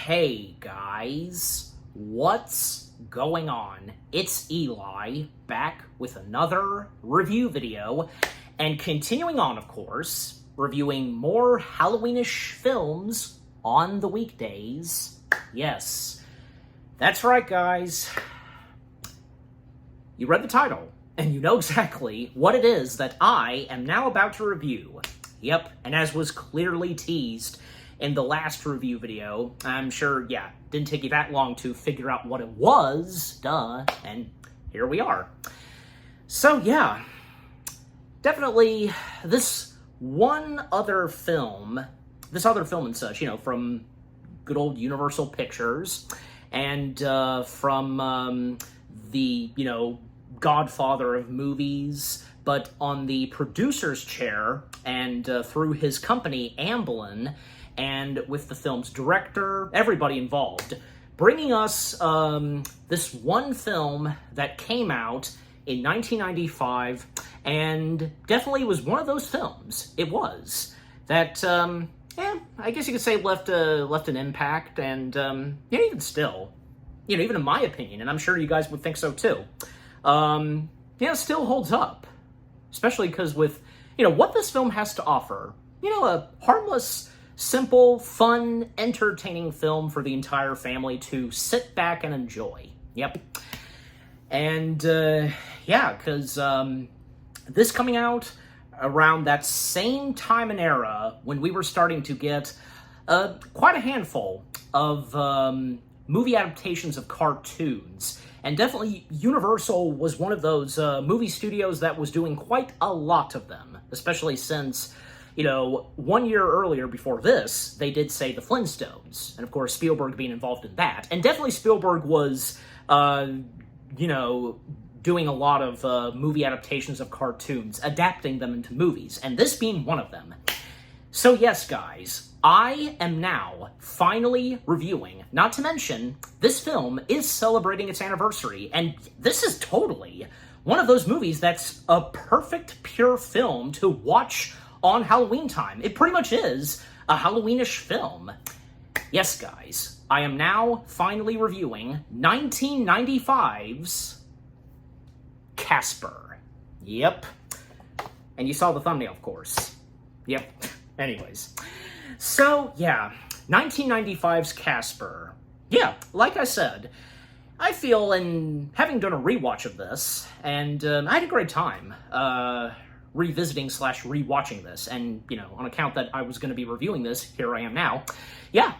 Hey guys, what's going on? It's Eli, back with another review video, and continuing on, of course, reviewing more Halloweenish films on the weekdays. Yes, that's right guys. You read the title, and you know exactly what it is that I am now about to review. Yep, and as was clearly teased in the last review video, I'm sure, didn't take you that long to figure out what it was, duh, and here we are. So definitely this other film and such, from good old Universal Pictures, and from the, godfather of movies, but on the producer's chair, and through his company, Amblin, and with the film's director, everybody involved, bringing us this one film that came out in 1995, and definitely was one of those films. It was that, I guess you could say left an impact, and even still, even in my opinion, and I'm sure you guys would think so too, still holds up, especially because with what this film has to offer, a harmless, simple, fun, entertaining film for the entire family to sit back and enjoy. Yep. And, because this coming out around that same time and era when we were starting to get quite a handful of movie adaptations of cartoons. And definitely Universal was one of those movie studios that was doing quite a lot of them, especially since 1 year earlier before this, they did say the Flintstones, and of course Spielberg being involved in that. And definitely Spielberg was, doing a lot of movie adaptations of cartoons, adapting them into movies, and this being one of them. So yes, guys, I am now finally reviewing, not to mention, this film is celebrating its anniversary, and this is totally one of those movies that's a perfect, pure film to watch on Halloween time. It pretty much is a Halloweenish film. Yes, guys, I am now finally reviewing 1995's Casper. Yep. And you saw the thumbnail, of course. Yep. Anyways. So, 1995's Casper. Yeah, like I said, I feel, in having done a rewatch of this, and I had a great time, revisiting / rewatching this, and, on account that I was going to be reviewing this, here I am now. Yeah,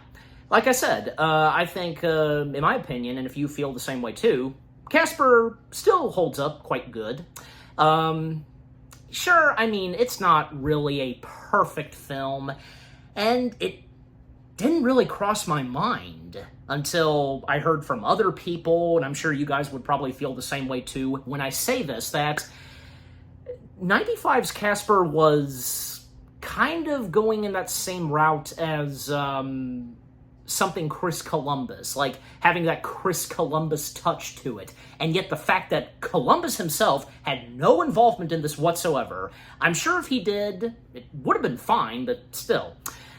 like I said, I think, in my opinion, and if you feel the same way too, Casper still holds up quite good. Sure, I mean, it's not really a perfect film, and it didn't really cross my mind until I heard from other people, and I'm sure you guys would probably feel the same way too when I say this, that 95's Casper was kind of going in that same route as something Chris Columbus, like having that Chris Columbus touch to it. And yet the fact that Columbus himself had no involvement in this whatsoever, I'm sure if he did, it would have been fine, but still.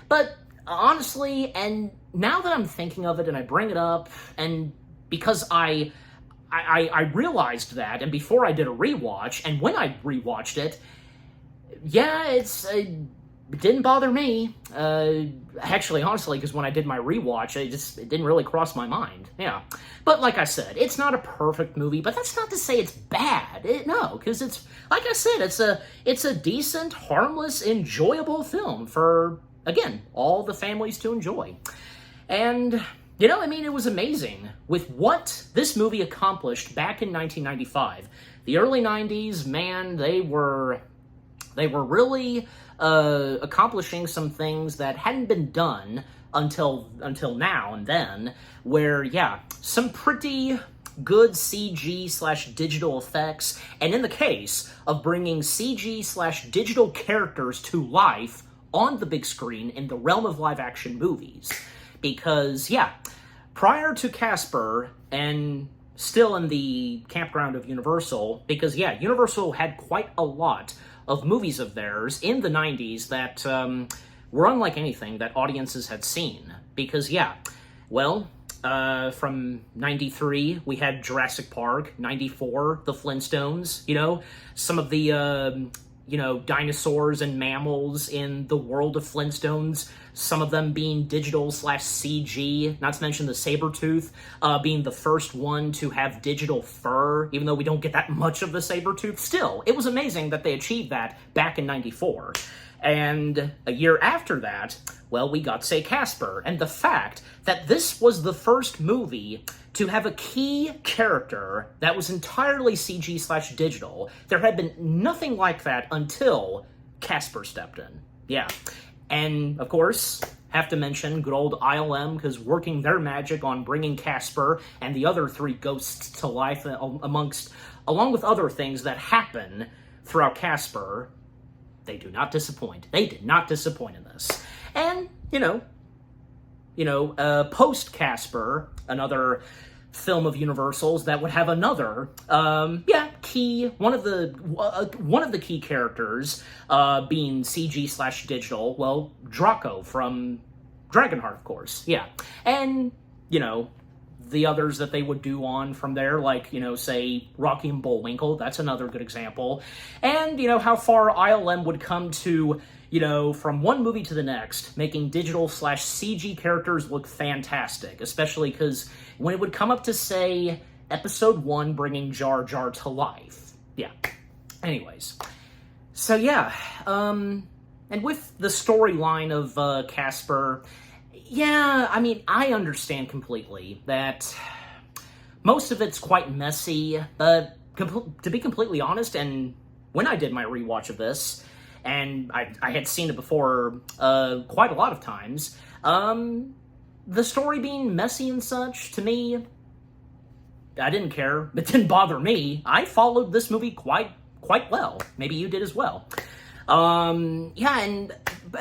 But honestly, and now that I'm thinking of it and I bring it up, and because I realized that, and before I did a rewatch, and when I rewatched it, it didn't bother me. Actually, honestly, because when I did my rewatch, it didn't really cross my mind. Yeah. But like I said, it's not a perfect movie, but that's not to say it's bad. No, because it's, like I said, it's a decent, harmless, enjoyable film for, again, all the families to enjoy. And it was amazing with what this movie accomplished back in 1995. The early 90s, man, they were really accomplishing some things that hadn't been done until now and then, where, some pretty good CG / digital effects, and in the case of bringing CG / digital characters to life on the big screen in the realm of live-action movies. Because, prior to Casper, and still in the campground of Universal, because, Universal had quite a lot of movies of theirs in the 90s that were unlike anything that audiences had seen. Because, Well, from 93, we had Jurassic Park. 94, the Flintstones. Some of the, dinosaurs and mammals in the world of Flintstones. Some of them being digital/CG, not to mention the Sabretooth being the first one to have digital fur, even though we don't get that much of the Sabretooth. Still, it was amazing that they achieved that back in 94. And a year after that, well, we got, say, Casper, and the fact that this was the first movie to have a key character that was entirely CG/digital. There had been nothing like that until Casper stepped in. Yeah. And, of course, have to mention good old ILM, because working their magic on bringing Casper and the other three ghosts to life, along with other things that happen throughout Casper, they do not disappoint. They did not disappoint in this. And, post Casper, another film of Universal's that would have another, key, one of the key characters, being CG/digital, well, Draco from Dragonheart, of course, yeah. And, the others that they would do on from there, like, say, Rocky and Bullwinkle, that's another good example. And, how far ILM would come to, from one movie to the next, making digital/CG characters look fantastic, especially because when it would come up to, say, Episode 1, bringing Jar Jar to life. Yeah. Anyways. So, yeah. And with the storyline of Casper, yeah, I mean, I understand completely that most of it's quite messy, but to be completely honest, and when I did my rewatch of this, and I had seen it before quite a lot of times, the story being messy and such, to me, I didn't care. It didn't bother me. I followed this movie quite well. Maybe you did as well. Yeah, and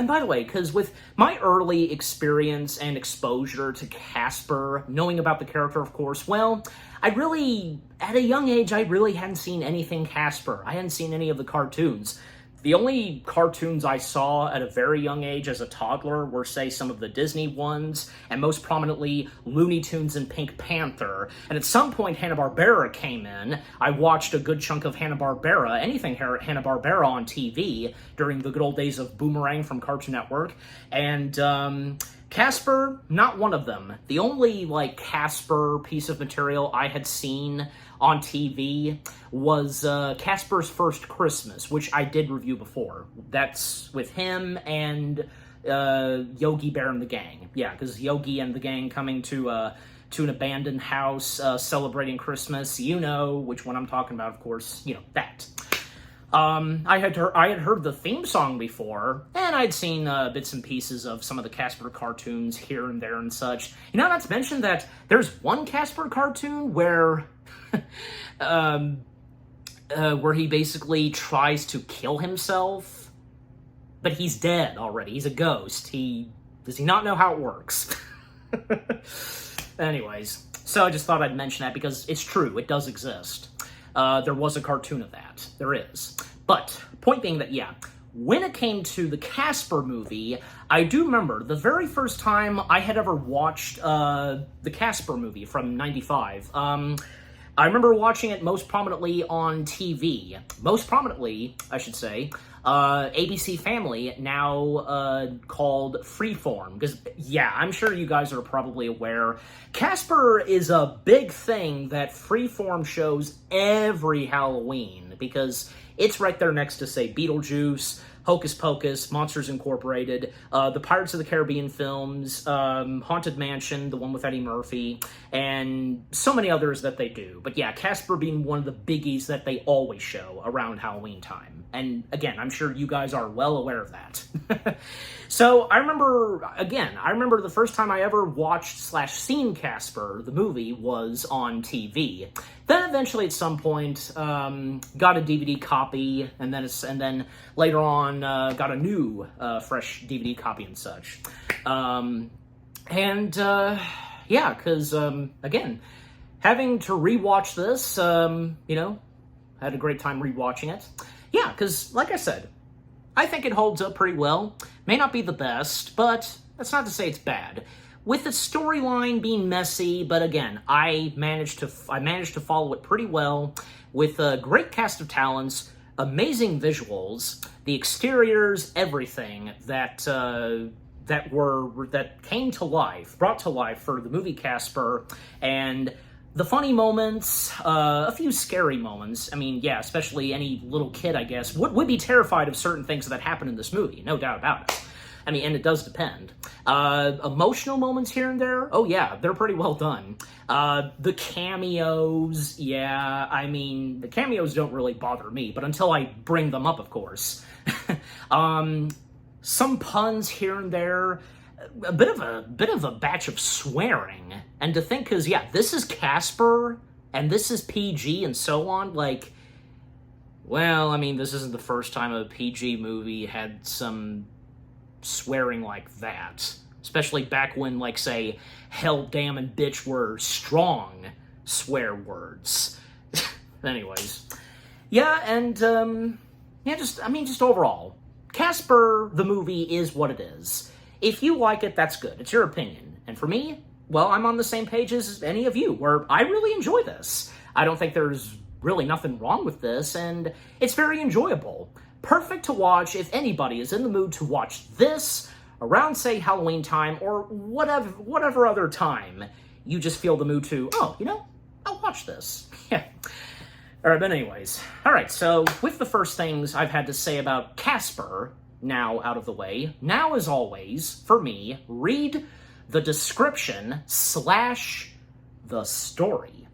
by the way, because with my early experience and exposure to Casper, knowing about the character, of course, well, at a young age, I really hadn't seen anything Casper. I hadn't seen any of the cartoons. The only cartoons I saw at a very young age as a toddler were, say, some of the Disney ones, and most prominently, Looney Tunes and Pink Panther. And at some point, Hanna-Barbera came in. I watched a good chunk of Hanna-Barbera, anything Hanna-Barbera on TV, during the good old days of Boomerang from Cartoon Network. And, Casper, not one of them. The only, Casper piece of material I had seen on TV was Casper's First Christmas, which I did review before. That's with him and Yogi Bear and the gang. Yeah, because Yogi and the gang coming to an abandoned house, celebrating Christmas. You know which one I'm talking about, of course. That. I had heard the theme song before, and I'd seen bits and pieces of some of the Casper cartoons here and there and such. Not to mention that there's one Casper cartoon where where he basically tries to kill himself, but he's dead already. He's a ghost. Does he not know how it works? Anyways, so I just thought I'd mention that because it's true. It does exist. There was a cartoon of that. There is. But, point being that, yeah, when it came to the Casper movie, I do remember the very first time I had ever watched the Casper movie from 95. I remember watching it most prominently on TV. Most prominently, I should say, ABC Family, now called Freeform. Because, yeah, I'm sure you guys are probably aware, Casper is a big thing that Freeform shows every Halloween, because it's right there next to, say, Beetlejuice, Hocus Pocus, Monsters Incorporated, the Pirates of the Caribbean films, Haunted Mansion, the one with Eddie Murphy, and so many others that they do. But yeah, Casper being one of the biggies that they always show around Halloween time. And again, I'm sure you guys are well aware of that. So I remember the first time I ever watched/seen Casper, the movie, was on TV. Then eventually at some point, got a DVD copy, and then later on got a new fresh DVD copy and such. Yeah, because again, having to rewatch this, had a great time rewatching it. Yeah, because like I said, I think it holds up pretty well. May not be the best, but that's not to say it's bad. with the storyline being messy, but again, I managed to follow it pretty well, with a great cast of talents, amazing visuals, the exteriors, everything that came to life, brought to life for the movie Casper, and the funny moments, a few scary moments. I mean, yeah, especially any little kid, I guess, would be terrified of certain things that happen in this movie, no doubt about it. I mean, and it does depend. Emotional moments here and there, oh yeah, they're pretty well done. The cameos, yeah, I mean, the cameos don't really bother me, but until I bring them up, of course. Some puns here and there, a bit of a batch of swearing, and to think, because yeah, this is Casper and this is PG and so on. Like, well, I mean, this isn't the first time a PG movie had some swearing like that, especially back when, like, say, hell, damn, and bitch were strong swear words. Anyways, yeah, and yeah, just overall, Casper the movie is what it is. If you like it, that's good. It's your opinion. And for me, well, I'm on the same page as any of you, where I really enjoy this. I don't think there's really nothing wrong with this, and it's very enjoyable. Perfect to watch if anybody is in the mood to watch this around, say, Halloween time, or whatever other time you just feel the mood to, oh, you know, I'll watch this. Yeah. Alright, but anyways. Alright, so with the first things I've had to say about Casper now out of the way, now as always, for me, read the description / the story.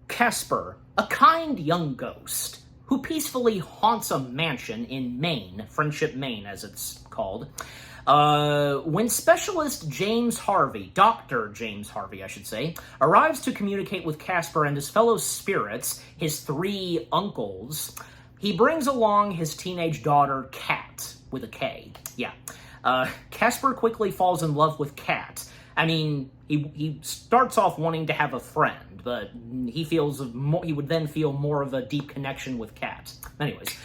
Casper, a kind young ghost who peacefully haunts a mansion in Maine, Friendship, Maine, as it's called, when specialist James Harvey, Dr. James Harvey, I should say, arrives to communicate with Casper and his fellow spirits, his 3 uncles, he brings along his teenage daughter, Kat, with a K. Yeah. Casper quickly falls in love with Kat. I mean, he starts off wanting to have a friend, but he would then feel more of a deep connection with Kat. Anyways,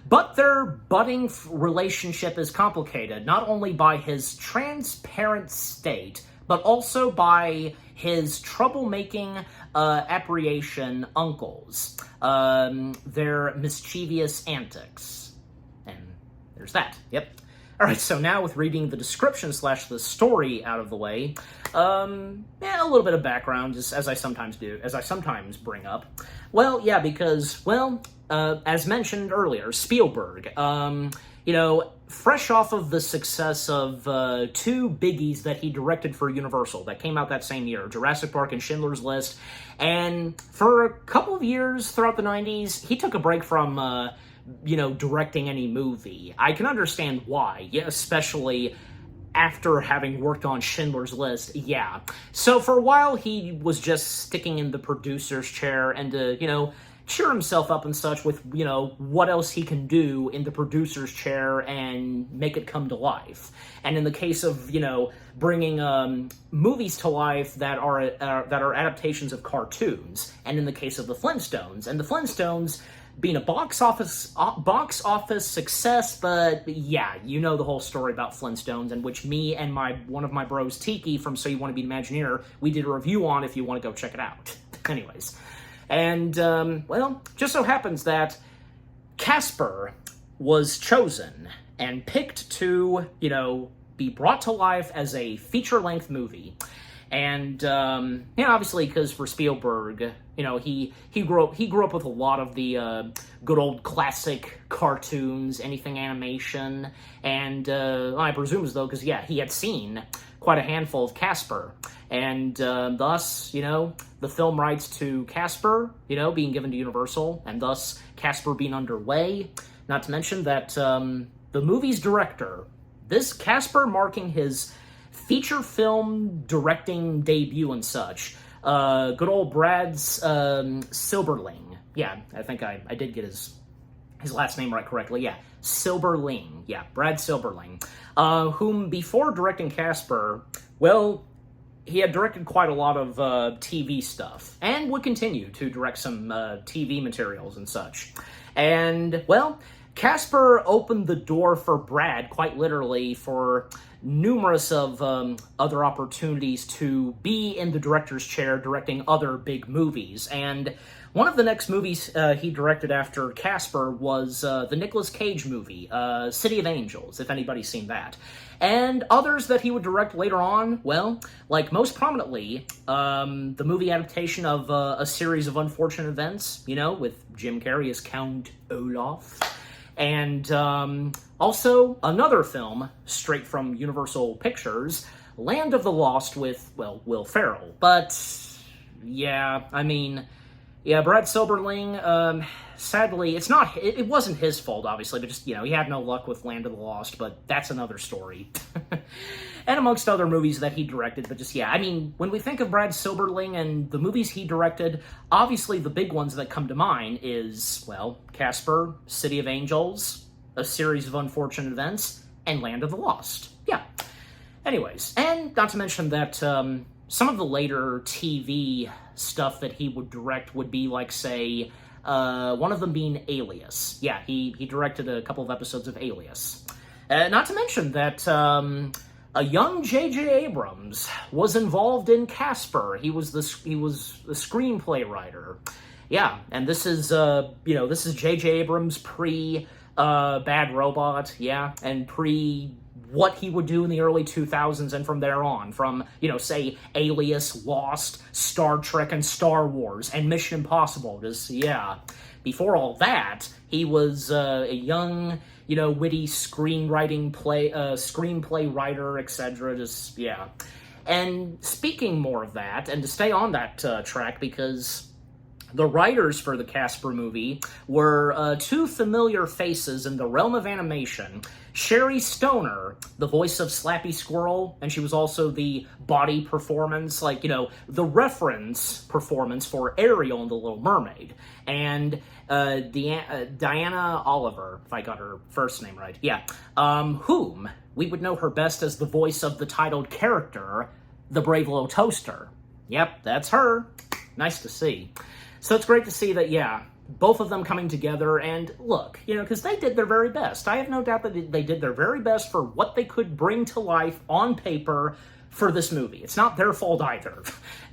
but their budding relationship is complicated, not only by his transparent state, but also by his troublemaking apparition uncles, their mischievous antics. And there's that, yep. Alright, so now with reading the description / the story out of the way, yeah, a little bit of background, just as I sometimes bring up. Well, yeah, because, well, as mentioned earlier, Spielberg, you know, fresh off of the success of 2 biggies that he directed for Universal that came out that same year, Jurassic Park and Schindler's List, and for a couple of years throughout the 90s, he took a break from, you know, directing any movie. I can understand why, yeah, especially after having worked on Schindler's List, yeah. So for a while, he was just sticking in the producer's chair and to, you know, cheer himself up and such with, you know, what else he can do in the producer's chair and make it come to life. And in the case of, you know, bringing movies to life that are adaptations of cartoons, and in the case of the Flintstones, being a box office success, but yeah, you know the whole story about Flintstones, in which me and one of my bros, Tiki, from So You Want to Be an Imagineer, we did a review on if you want to go check it out. Anyways. And, well, just so happens that Casper was chosen and picked to, you know, be brought to life as a feature-length movie. And, you know, obviously, because for Spielberg, you know, he grew up with a lot of the good old classic cartoons, anything animation, and I presume as though, because, yeah, he had seen quite a handful of Casper, and thus, you know, the film rights to Casper, you know, being given to Universal, and thus Casper being underway. Not to mention that the movie's director, this Casper marking his feature film directing debut and such, good old Brad's Silberling. Yeah, I think I did get his last name right correctly. Yeah, Silberling. Yeah, Brad Silberling. Whom before directing Casper, well, he had directed quite a lot of TV stuff, and would continue to direct some TV materials and such. And, well, Casper opened the door for Brad, quite literally, for numerous of other opportunities to be in the director's chair directing other big movies. And one of the next movies he directed after Casper was the Nicolas Cage movie, City of Angels, if anybody's seen that. And others that he would direct later on, well, like most prominently, the movie adaptation of A Series of Unfortunate Events, you know, with Jim Carrey as Count Olaf. And also another film, straight from Universal Pictures, Land of the Lost with, well, Will Ferrell. But, yeah, I mean, yeah, Brad Silberling, sadly, it wasn't his fault, obviously, but just, you know, he had no luck with Land of the Lost, but that's another story. And amongst other movies that he directed, but just, yeah, I mean, when we think of Brad Silberling and the movies he directed, obviously the big ones that come to mind is, well, Casper, City of Angels, A Series of Unfortunate Events, and Land of the Lost. Yeah. Anyways, and not to mention that some of the later TV stuff that he would direct would be like, say, one of them being Alias. Yeah, he directed a couple of episodes of Alias. Not to mention that a young J.J. Abrams was involved in Casper. He was the screenplay writer. Yeah, and this is this is J.J. Abrams pre Bad Robot. Yeah, and pre what he would do in the early 2000s and from there on, from, you know, say, Alias, Lost, Star Trek, and Star Wars, and Mission Impossible. Just, yeah. Before all that, he was a young, you know, witty screenplay writer, etc. Just, yeah. And speaking more of that, and to stay on that track, because the writers for the Casper movie were two familiar faces in the realm of animation. Sherry Stoner, the voice of Slappy Squirrel, and she was also the body performance, like, you know, the reference performance for Ariel in The Little Mermaid. And Diana Oliver, if I got her first name right, yeah, whom we would know her best as the voice of the titled character, the Brave Little Toaster. Yep, that's her. Nice to see. So it's great to see that, yeah, both of them coming together, and look, you know, because they did their very best. I have no doubt that they did their very best for what they could bring to life on paper for this movie. It's not their fault either.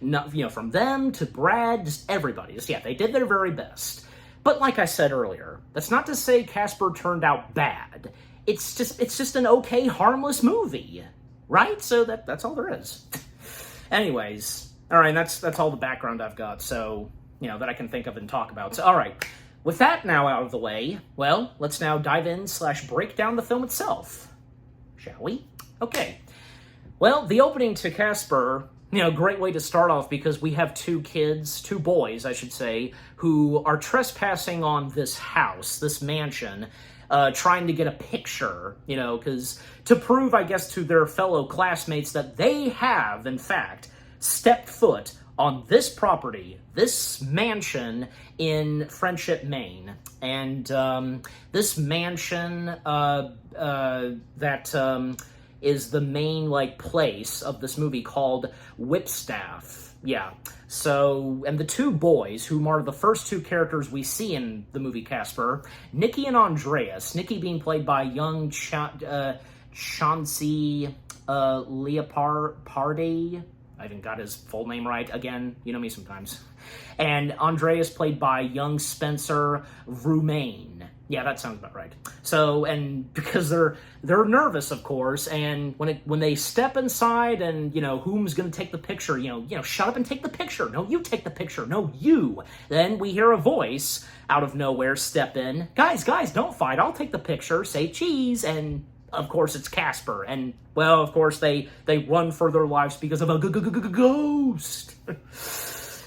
Not, you know, from them to Brad, just everybody. Just, yeah, they did their very best. But like I said earlier, that's not to say Casper turned out bad. It's just an okay, harmless movie, right? So that's all there is. Anyways, all right, that's all the background I've got. So, you know, that I can think of and talk about. So, all right, with that now out of the way, well, let's now dive in / break down the film itself, shall we? Okay. Well, the opening to Casper, you know, great way to start off, because we have two boys, I should say, who are trespassing on this house, this mansion, trying to get a picture, you know, because to prove, I guess, to their fellow classmates that they have, in fact, stepped foot on this property, this mansion in Friendship, Maine. And this mansion that is the main, like, place of this movie called Whipstaff. Yeah. So, and the two boys, whom are the first two characters we see in the movie Casper, Nikki and Andreas. Nikki being played by young Chauncey Leopardi. I haven't got his full name right. Again, you know me sometimes. And Andreas played by young Spencer Rumain. Yeah, that sounds about right. So, and because they're nervous, of course, and when they step inside, and, you know, whom's going to take the picture, you know, shut up and take the picture. No, you take the picture. No, you. Then we hear a voice out of nowhere step in. Guys, don't fight. I'll take the picture. Say cheese. And of course, it's Casper. And, well, of course, they run for their lives because of a ghost.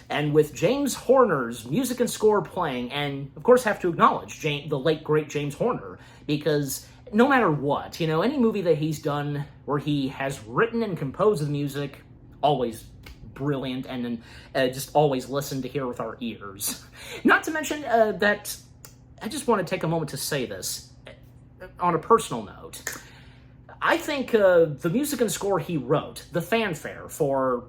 And with James Horner's music and score playing, and, of course, have to acknowledge the late, great James Horner, because no matter what, you know, any movie that he's done where he has written and composed the music, always brilliant, and just always listen to hear with our ears. Not to mention that I just want to take a moment to say this on a personal note. I think the music and score he wrote, the fanfare for,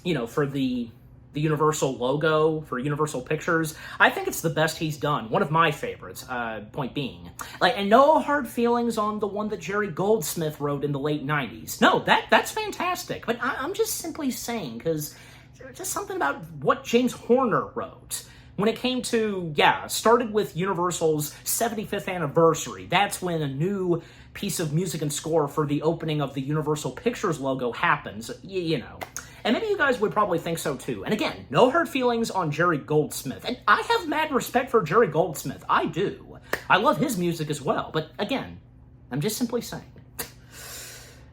you know, for the the Universal logo for Universal Pictures, I think it's the best he's done. One of my favorites, point being. And no hard feelings on the one that Jerry Goldsmith wrote in the late 90s. No, that's fantastic. But I'm just simply saying, because there's just something about what James Horner wrote. When it came to, started with Universal's 75th anniversary. That's when a new piece of music and score for the opening of the Universal Pictures logo happens, you know. And maybe you guys would probably think so too. And again, no hard feelings on Jerry Goldsmith. And I have mad respect for Jerry Goldsmith. I do. I love his music as well. But again, I'm just simply saying.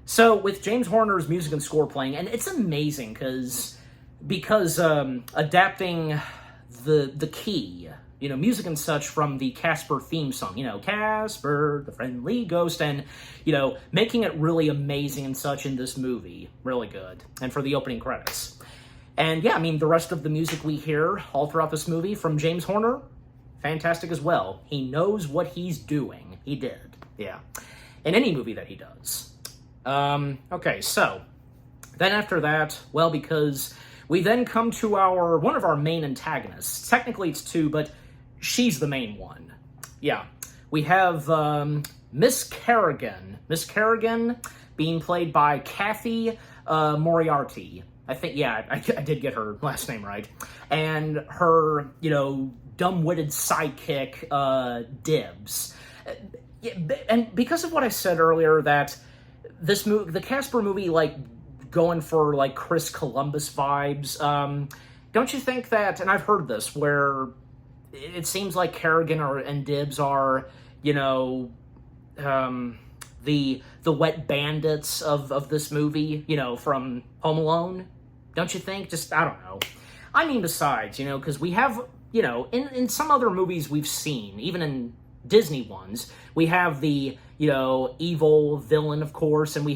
So with James Horner's music and score playing, and it's amazing because adapting the key, music and such from the Casper theme song, Casper, the friendly ghost, and, making it really amazing and such in this movie. Really good. And for the opening credits. And the rest of the music we hear all throughout this movie from James Horner, fantastic as well. He knows what he's doing. He did. Yeah. In any movie that he does. Okay, so then after that, because we then come to one of our main antagonists. Technically it's two, but she's the main one. Yeah. We have Miss Kerrigan. Miss Kerrigan being played by Kathy Moriarty. I think, I did get her last name right. And her, dumb-witted sidekick, Dibs. And because of what I said earlier, that this movie, the Casper movie, going for, Chris Columbus vibes, don't you think that, and I've heard this, where it seems like Kerrigan and Dibs are, the wet bandits of this movie, from Home Alone? Don't you think? Just, I don't know. I mean, besides, because we have, in some other movies we've seen, even in Disney ones, we have the, evil villain, of course, and we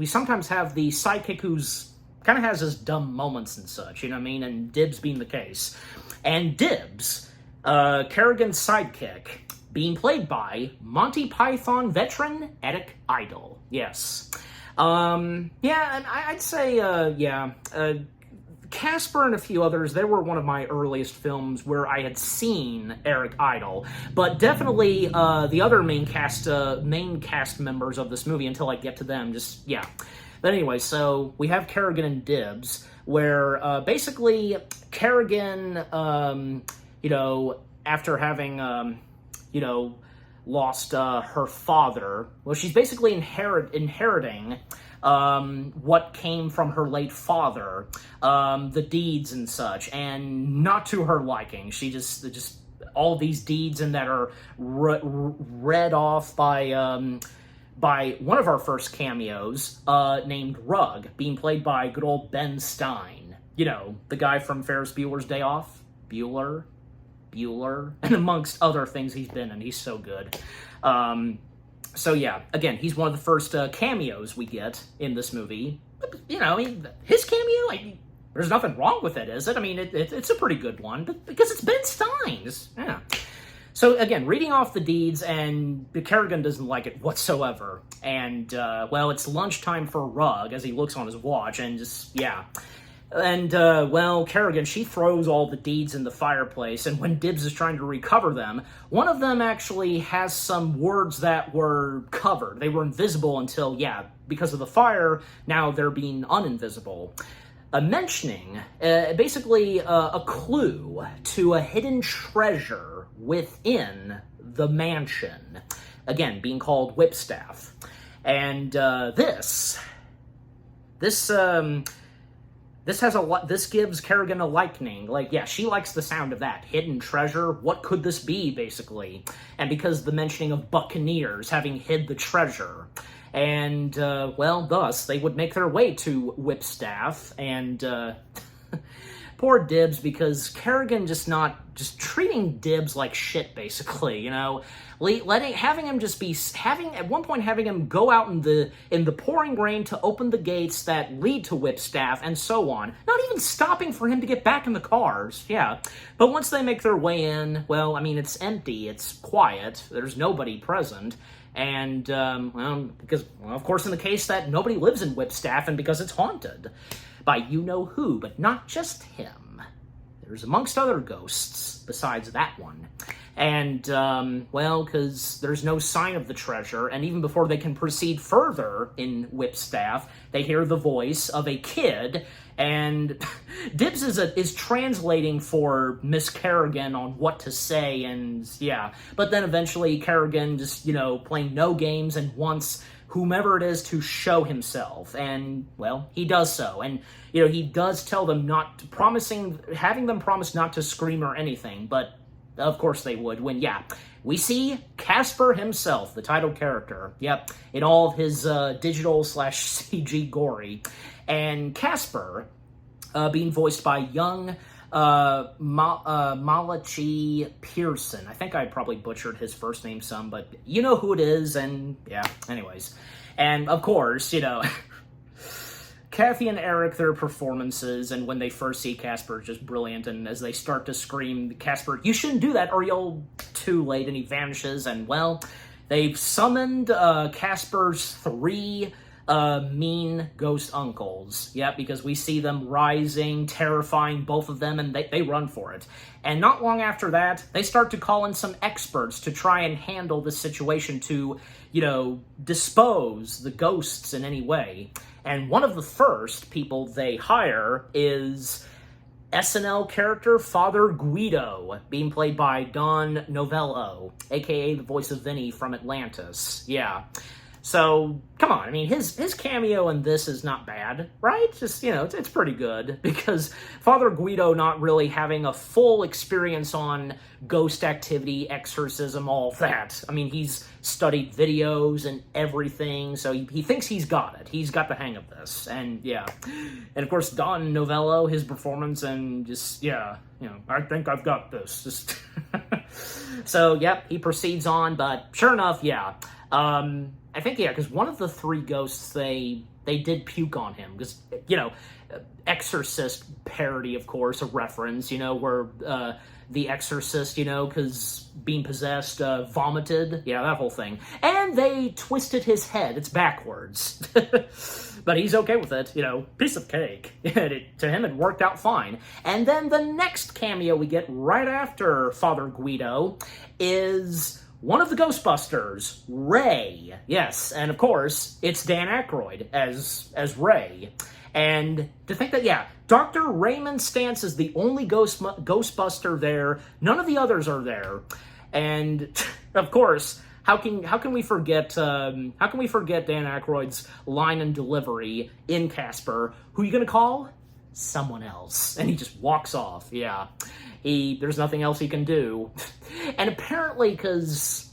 sometimes have the sidekick who's kind of has his dumb moments and such, and Dibs being the case. And Dibs, Kerrigan's sidekick, being played by Monty Python veteran Eric Idle. Yes. And I'd say, Casper and a few others, they were one of my earliest films where I had seen Eric Idle, but definitely the other main cast members of this movie, until I get to them, But anyway, so we have Kerrigan and Dibs, where basically Kerrigan, after having, lost her father, she's basically inheriting what came from her late father, the deeds and such, and not to her liking. She just all these deeds and that are read off by one of our first cameos, named Rugg, being played by good old Ben Stein. The guy from Ferris Bueller's Day Off. Bueller, and amongst other things he's been in. He's so good. So again, he's one of the first cameos we get in this movie. But, his cameo, there's nothing wrong with it, is it? I mean, it's a pretty good one, but because it's Ben Stein's. Yeah. So again, reading off the deeds, and Kerrigan doesn't like it whatsoever. And, it's lunchtime for Rugg as he looks on his watch, and And, Kerrigan, she throws all the deeds in the fireplace, and when Dibs is trying to recover them, one of them actually has some words that were covered. They were invisible until, because of the fire, now they're being uninvisible. Mentioning, basically, a clue to a hidden treasure within the mansion. Again, being called Whipstaff. And, this gives Kerrigan a likening. She likes the sound of that. Hidden treasure, what could this be, basically? And because the mentioning of buccaneers having hid the treasure. And, thus, they would make their way to Whipstaff, and, poor Dibs, because Kerrigan just treating Dibs like shit, basically, having him go out in the pouring rain to open the gates that lead to Whipstaff, and so on. Not even stopping for him to get back in the cars, But once they make their way in, it's empty, it's quiet, there's nobody present. And, because, of course, in the case that nobody lives in Whipstaff, and because it's haunted by you-know-who, but not just him. There's amongst other ghosts besides that one. And, well, because there's no sign of the treasure, and even before they can proceed further in Whipstaff, they hear the voice of a kid, and Dibs is translating for Miss Kerrigan on what to say, and yeah. But then eventually Kerrigan just, playing no games and wants whomever it is to show himself, and, well, he does so. And, he does tell them having them promise not to scream or anything, but of course they would when, we see Casper himself, the title character, in all of his digital/CG gory. And Casper, being voiced by young Malachi Pearson. I think I probably butchered his first name some, but you know who it is, and anyways. And of course, Kathy and Eric, their performances, and when they first see Casper, just brilliant, and as they start to scream, Casper, you shouldn't do that, or you'll... Too late, and he vanishes, and, well, they've summoned Casper's 3 mean ghost uncles. Because we see them rising, terrifying both of them, and they run for it. And not long after that, they start to call in some experts to try and handle the situation to, dispose the ghosts in any way. And one of the first people they hire is SNL character Father Guido, being played by Don Novello, aka the voice of Vinny from Atlantis. So, come on, I mean, his cameo in this is not bad, right? Just, it's pretty good, because Father Guido not really having a full experience on ghost activity, exorcism, all that. I mean, he's studied videos and everything, so he thinks he's got it. He's got the hang of this, and And of course, Don Novello, his performance, and just, I think I've got this. Just So, he proceeds on, but sure enough, I think, because one of the 3 ghosts, they did puke on him, because, Exorcist parody, of course, a reference, where the Exorcist, because being possessed, vomited, that whole thing. And they twisted his head, it's backwards. But he's okay with it, piece of cake. To him, it worked out fine. And then the next cameo we get right after Father Guido is one of the Ghostbusters, Ray. Yes, and of course, it's Dan Aykroyd as Ray. And to think that, Dr. Raymond Stantz is the only Ghostbuster there. None of the others are there. And, of course, how can we forget Dan Aykroyd's line and delivery in Casper? Who are you going to call? Someone else. And he just walks off, there's nothing else he can do. And apparently, because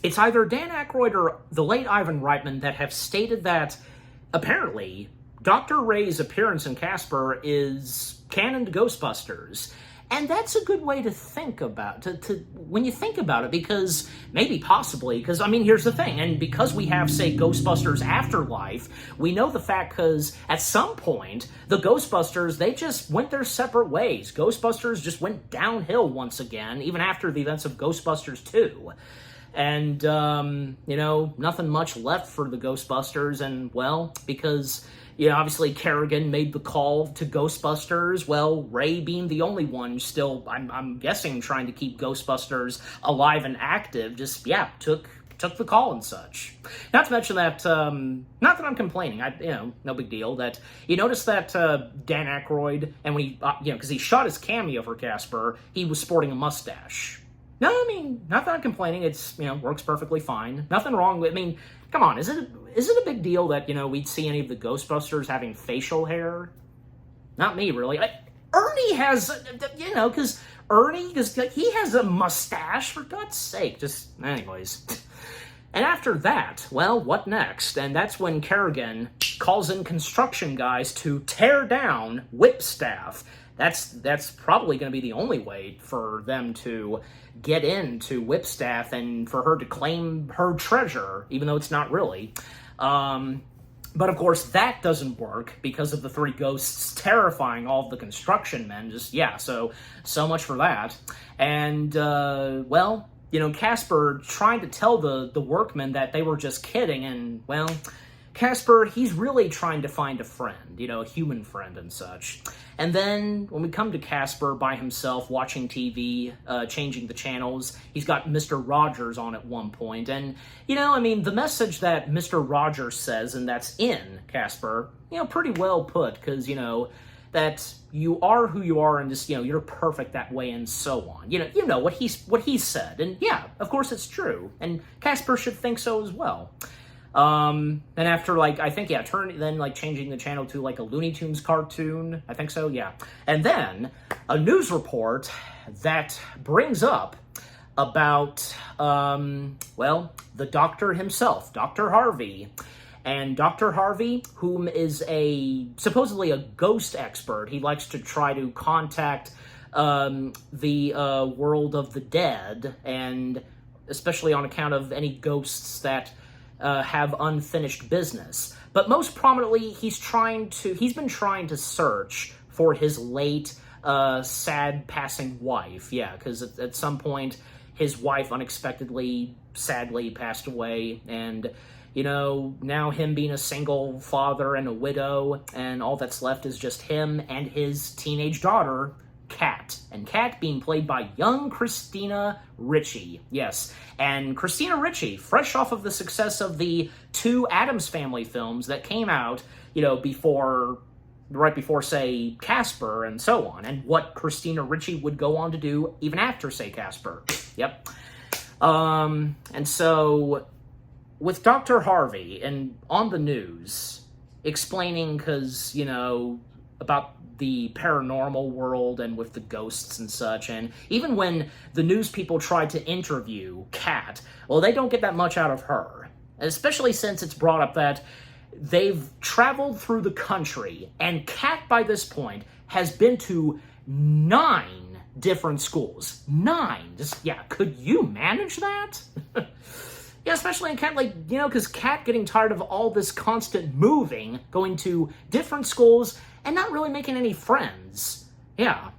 it's either Dan Aykroyd or the late Ivan Reitman that have stated that, apparently, Dr. Ray's appearance in Casper is canon to Ghostbusters. And that's a good way to think about, when you think about it, because, maybe possibly, because, I mean, here's the thing, and because we have, say, Ghostbusters Afterlife, we know the fact because, at some point, the Ghostbusters, they just went their separate ways. Ghostbusters just went downhill once again, even after the events of Ghostbusters 2. And, nothing much left for the Ghostbusters, and, well, because... obviously Kerrigan made the call to Ghostbusters. Well, Ray being the only one still, I'm guessing, trying to keep Ghostbusters alive and active, just, took the call and such. Not to mention that, not that I'm complaining, no big deal, that you notice that Dan Aykroyd, and when he, because he shot his cameo for Casper, he was sporting a mustache. No, I mean, not that I'm complaining, it's, works perfectly fine. Nothing wrong with, come on, is it a big deal that, we'd see any of the Ghostbusters having facial hair? Not me, really. Ernie has, because he has a mustache, for God's sake. Just, anyways. And after that, well, what next? And that's when Kerrigan calls in construction guys to tear down Whipstaff. That's probably going to be the only way for them to get into Whipstaff and for her to claim her treasure, even though it's not really. But of course, that doesn't work because of the 3 ghosts terrifying all of the construction men. Just, so much for that. And, well, Casper trying to tell the workmen that they were just kidding, and, well, Casper, he's really trying to find a friend, a human friend and such. And then, when we come to Casper by himself, watching TV, changing the channels, he's got Mr. Rogers on at one point. And, the message that Mr. Rogers says, and that's in Casper, pretty well put, because, that you are who you are, and just, you're perfect that way, and so on. You know what he's said, and yeah, of course it's true, and Casper should think so as well. And after, I think, changing the channel to, a Looney Tunes cartoon, I think so, yeah. And then, a news report that brings up about, the doctor himself, Dr. Harvey. And Dr. Harvey, whom is supposedly a ghost expert, he likes to try to contact the world of the dead, and especially on account of any ghosts that have unfinished business. But most prominently, he's been trying to search for his late, sad passing wife. Yeah, because at some point, his wife unexpectedly, sadly passed away, and now him being a single father and a widow, and all that's left is just him and his teenage daughter, Kat. And Kat being played by young Christina Ricci. Yes, and Christina Ricci, fresh off of the success of the 2 Addams Family films that came out, right before, say, Casper and so on, and what Christina Ricci would go on to do even after, say, Casper. Yep. And so, with Dr. Harvey and on the news, explaining, because, about the paranormal world and with the ghosts and such, and even when the news people tried to interview Kat, well, they don't get that much out of her, especially since it's brought up that they've traveled through the country, and Kat, by this point, has been to 9 different schools. 9! Could you manage that? Yeah, especially in Kat, because Kat getting tired of all this constant moving, going to different schools, and not really making any friends. Yeah.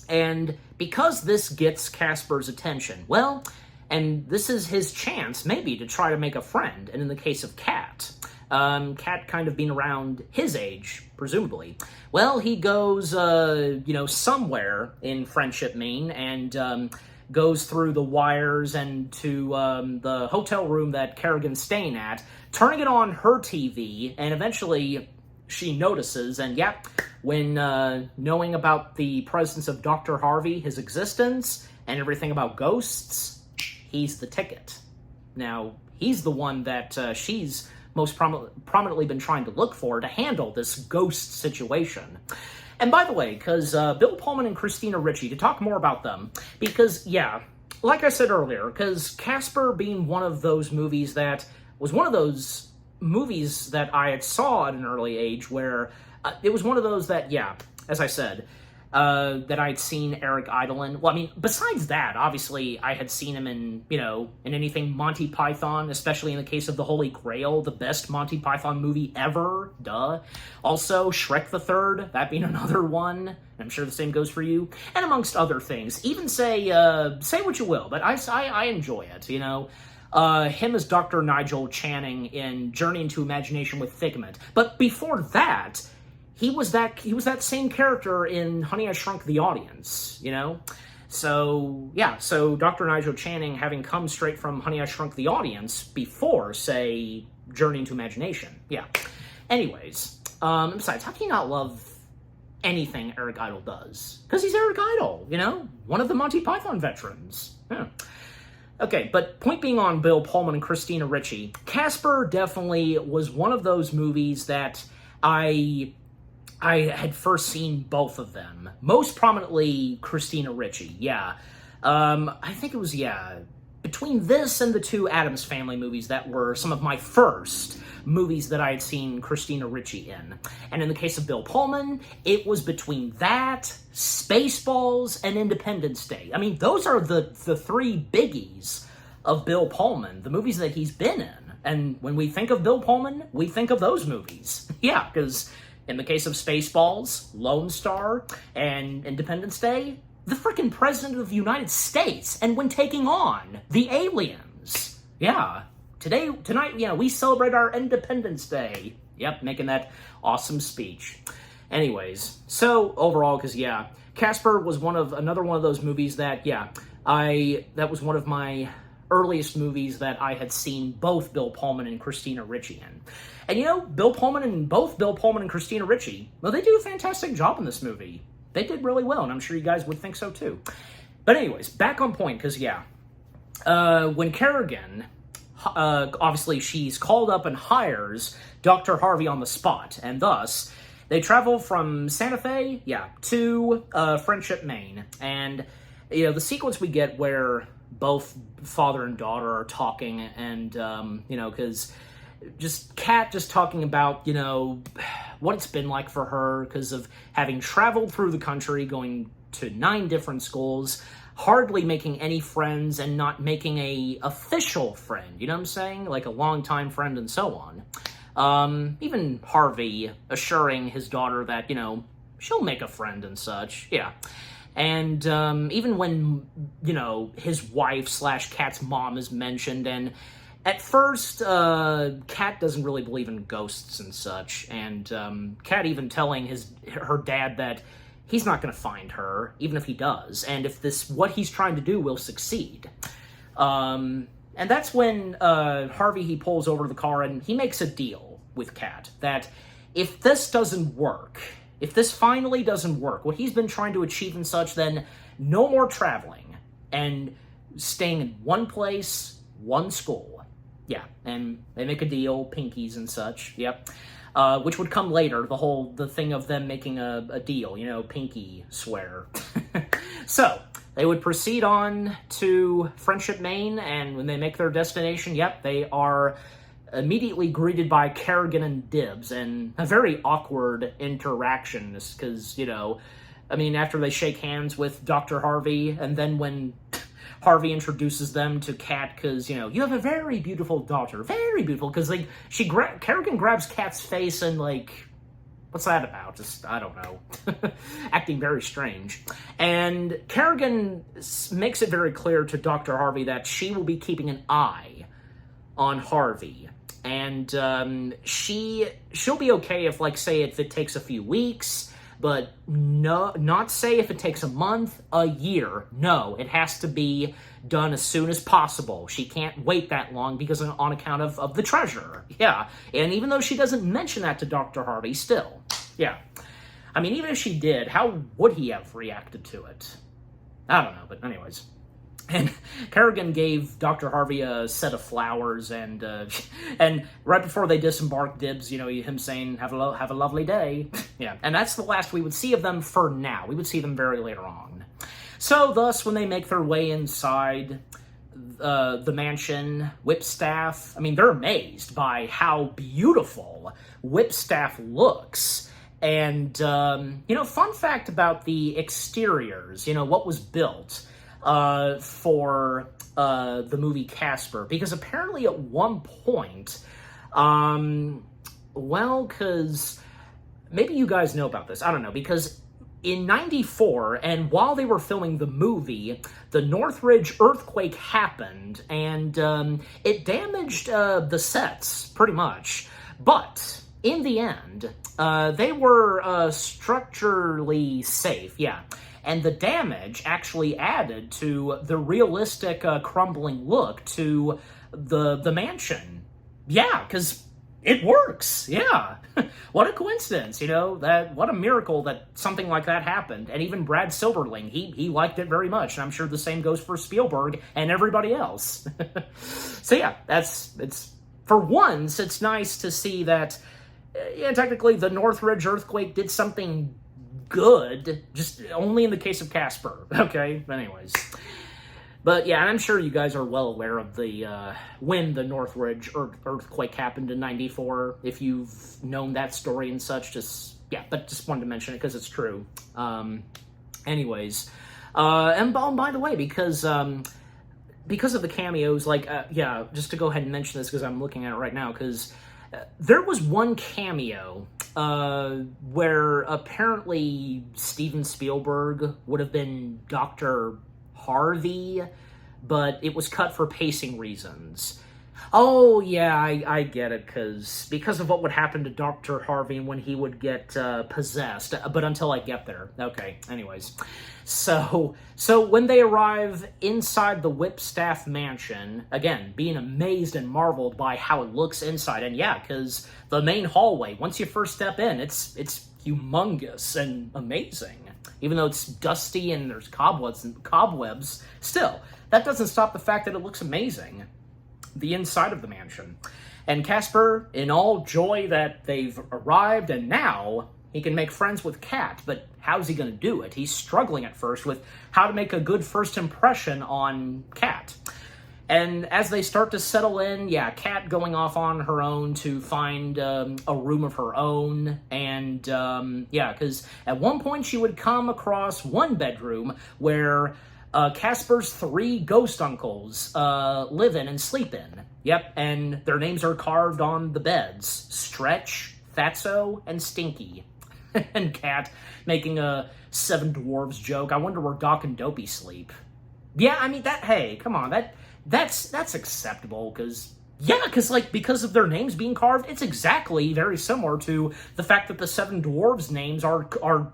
And because this gets Casper's attention, well, and this is his chance, maybe, to try to make a friend, and in the case of Kat, Kat kind of being around his age, presumably, well, he goes, somewhere in Friendship, Maine, and, goes through the wires and to the hotel room that Kerrigan's staying at, turning it on her TV, and eventually she notices, and when knowing about the presence of Dr. Harvey, his existence, and everything about ghosts, he's the ticket. Now, he's the one that she's most prominently been trying to look for to handle this ghost situation. And by the way, because Bill Pullman and Christina Ricci, to talk more about them, because, like I said earlier, because Casper being one of those movies that was one of those movies that I had saw at an early age where it was one of those that, as I said, that I'd seen Eric Idle in. Well, I mean, besides that, obviously, I had seen him in, in anything Monty Python, especially in the case of The Holy Grail, the best Monty Python movie ever, duh. Also, Shrek the Third, that being another one. I'm sure the same goes for you. And amongst other things. Even say what you will, but I enjoy it, him as Dr. Nigel Channing in Journey into Imagination with Figment. But before that, he was that same character in Honey, I Shrunk the Audience, So, so Dr. Nigel Channing having come straight from Honey, I Shrunk the Audience before, say, Journey into Imagination. Yeah. Anyways, besides, how can you not love anything Eric Idle does? Because he's Eric Idle, one of the Monty Python veterans. Yeah. Okay, but point being on Bill Pullman and Christina Ricci, Casper definitely was one of those movies that I had first seen both of them. Most prominently, Christina Ricci, I think it was, between this and the 2 Addams Family movies that were some of my first movies that I had seen Christina Ricci in. And in the case of Bill Pullman, it was between that, Spaceballs, and Independence Day. I mean, those are the 3 biggies of Bill Pullman, the movies that he's been in. And when we think of Bill Pullman, we think of those movies. Yeah, because in the case of Spaceballs, Lone Star, and Independence Day, the frickin' President of the United States, and when taking on the aliens. Yeah, tonight, we celebrate our Independence Day. Yep, making that awesome speech. Anyways, so overall, because Casper was another one of those movies that that was one of my earliest movies that I had seen both Bill Pullman and Christina Ricci in. And both Bill Pullman and Christina Ricci, well, they do a fantastic job in this movie. They did really well, and I'm sure you guys would think so too. But anyways, back on point, because when Kerrigan, obviously she's called up and hires Dr. Harvey on the spot, and thus they travel from Santa Fe, to Friendship, Maine. And, the sequence we get where both father and daughter are talking and, because Kat just talking about, what it's been like for her because of having traveled through the country, going to 9 different schools, hardly making any friends and not making a official friend, you know what I'm saying? Like a longtime friend and so on. Even Harvey assuring his daughter that, she'll make a friend and such, And even when, his wife / Kat's mom is mentioned, and at first, Kat doesn't really believe in ghosts and such, and Kat even telling her dad that he's not going to find her, even if he does, and if what he's trying to do will succeed. And that's when Harvey, he pulls over to the car and he makes a deal with Kat that if this doesn't work, if this finally doesn't work, what he's been trying to achieve and such, then no more traveling and staying in one place, one school. And they make a deal, pinkies and such, which would come later, the thing of them making a deal, pinky swear. So, they would proceed on to Friendship, Maine, and when they make their destination, they are immediately greeted by Kerrigan and Dibbs, and a very awkward interaction, because, after they shake hands with Dr. Harvey, and then when Harvey introduces them to Kat, because, you have a very beautiful daughter, very beautiful, because, Kerrigan grabs Kat's face and, what's that about? Just, I don't know. Acting very strange. And Kerrigan makes it very clear to Dr. Harvey that she will be keeping an eye on Harvey. And she'll be okay if, say, if it takes a few weeks, but not say if it takes a month, a year. No, it has to be done as soon as possible. She can't wait that long because on account of the treasure. And even though she doesn't mention that to Dr. Harvey, still. Even if she did, how would he have reacted to it? I don't know, but anyways. And Kerrigan gave Dr. Harvey a set of flowers, and right before they disembarked, Dibbs, him saying, have a lovely day. And that's the last we would see of them for now. We would see them very later on. So, thus, when they make their way inside the mansion, Whipstaff, they're amazed by how beautiful Whipstaff looks. And, fun fact about the exteriors, what was built for the movie Casper, because apparently at one point, because maybe you guys know about this, I don't know, because in 94, and while they were filming the movie, the Northridge earthquake happened, and it damaged the sets, pretty much, but in the end, they were structurally safe, and the damage actually added to the realistic crumbling look to the mansion. Because it works. What a coincidence, what a miracle that something like that happened. And even Brad Silberling, he liked it very much, and I'm sure the same goes for Spielberg and everybody else. So it's for once, it's nice to see that, technically the Northridge earthquake did something good, just only in the case of Casper, okay? Anyways. But and I'm sure you guys are well aware of the when the Northridge earthquake happened in 94, if you've known that story and such, but just wanted to mention it because it's true. Anyways, and by the way, because of the cameos, just to go ahead and mention this because I'm looking at it right now, because there was one cameo where apparently Steven Spielberg would have been Dr. Harvey, but it was cut for pacing reasons. Oh, yeah, I get it, because of what would happen to Dr. Harvey when he would get possessed. But until I get there. Okay, anyways. So when they arrive inside the Whipstaff mansion, again, being amazed and marveled by how it looks inside. And yeah, because the main hallway, once you first step in, it's humongous and amazing. Even though it's dusty and there's cobwebs, still, that doesn't stop the fact that it looks amazing. The inside of the mansion. And Casper, in all joy that they've arrived, and now he can make friends with Kat, but how's he going to do it? He's struggling at first with how to make a good first impression on Kat. And as they start to settle in, yeah, Kat going off on her own to find a room of her own, and yeah, because at one point she would come across one bedroom where Casper's 3 ghost uncles live in and sleep in. Yep, and their names are carved on the beds. Stretch, Fatso, and Stinky. And Kat making a 7 dwarves joke. I wonder where Doc and Dopey sleep. Yeah, I mean, hey, come on, that's acceptable, because because of their names being carved, it's exactly very similar to the fact that the 7 dwarves' names are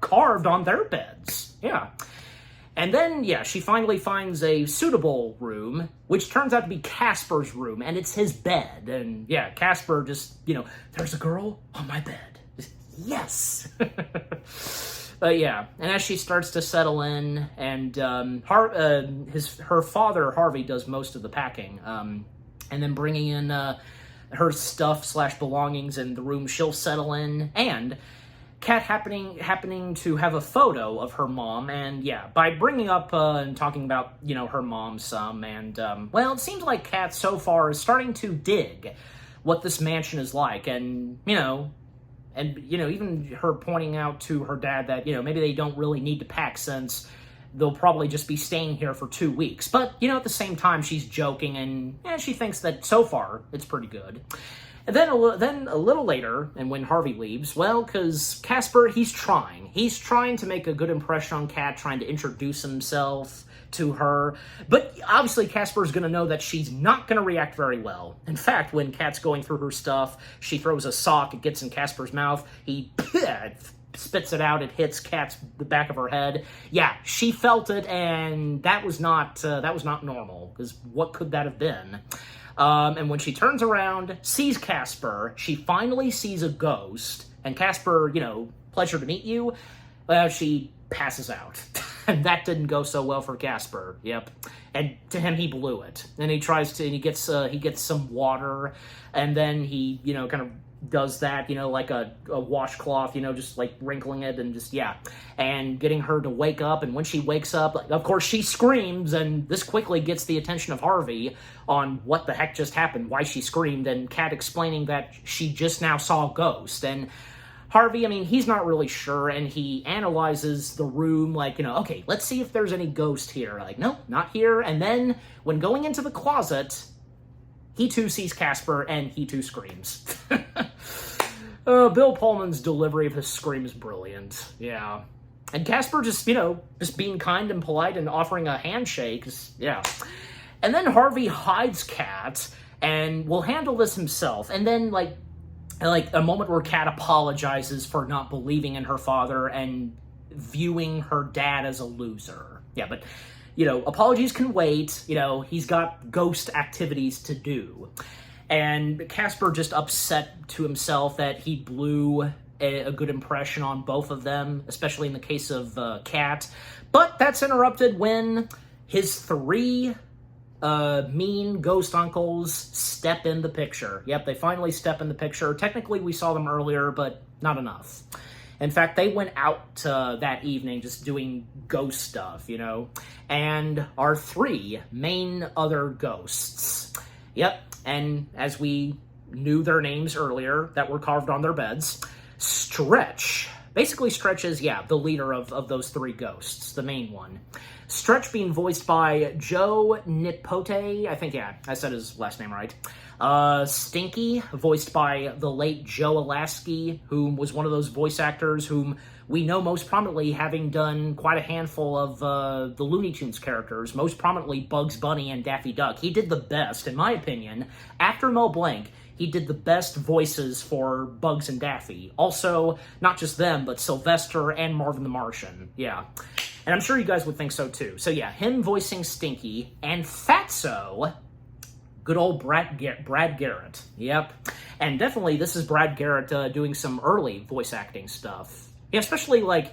carved on their beds. Yeah. And then, yeah, she finally finds a suitable room, which turns out to be Casper's room, and it's his bed. And, yeah, Casper just, there's a girl on my bed. Yes! But, yeah, and as she starts to settle in, and her father, Harvey, does most of the packing, and then bringing in her stuff/belongings in the room she'll settle in, and Kat happening to have a photo of her mom, and yeah, by bringing up and talking about, her mom some, and, well, it seems like Kat so far is starting to dig what this mansion is like, and, even her pointing out to her dad that, maybe they don't really need to pack since they'll probably just be staying here for 2 weeks. But, at the same time, she's joking, and she thinks that so far it's pretty good. And then a little later, and when Harvey leaves, well, because Casper, he's trying to make a good impression on Kat, trying to introduce himself to her, but obviously Casper's going to know that she's not going to react very well. In fact, when Kat's going through her stuff, she throws a sock, it gets in Casper's mouth, he spits it out, it hits the back of her head. Yeah, she felt it, and that was not normal, because what could that have been? And when she turns around, sees Casper, she finally sees a ghost, and Casper, pleasure to meet you, well, she passes out. And that didn't go so well for Casper, yep. And to him, he blew it. And he gets some water, and then he, kind of does that, like a washcloth, just like wrinkling it and just, yeah. And getting her to wake up, and when she wakes up, of course, she screams, and this quickly gets the attention of Harvey on what the heck just happened, why she screamed, and Kat explaining that she just now saw a ghost. And Harvey, he's not really sure, and he analyzes the room, okay, let's see if there's any ghost here. Nope, not here. And then, when going into the closet, he too sees Casper, and he too screams. Bill Pullman's delivery of his scream is brilliant. Yeah. And Casper just being kind and polite and offering a handshake. Yeah. And then Harvey hides Kat and will handle this himself. And then, a moment where Kat apologizes for not believing in her father and viewing her dad as a loser. Yeah, but apologies can wait. He's got ghost activities to do. And Casper just upset to himself that he blew a good impression on both of them, especially in the case of Kat. But that's interrupted when his 3 mean ghost uncles step in the picture. Yep, they finally step in the picture. Technically, we saw them earlier, but not enough. In fact, they went out that evening just doing ghost stuff, and our 3 main other ghosts. Yep, and as we knew their names earlier that were carved on their beds, Stretch, basically Stretch is, yeah, the leader of those three ghosts, the main one. Stretch being voiced by Joe Nipote, I think, yeah, I said his last name right. Stinky, voiced by the late Joe Alasky, who was one of those voice actors whom we know most prominently having done quite a handful of the Looney Tunes characters, most prominently Bugs Bunny and Daffy Duck. He did the best, in my opinion, after Mel Blanc. He did the best voices for Bugs and Daffy. Also, not just them, but Sylvester and Marvin the Martian. Yeah. And I'm sure you guys would think so too. So yeah, him voicing Stinky, and Fatso, good old Brad Garrett. Yep. And definitely this is Brad Garrett doing some early voice acting stuff. Yeah, especially like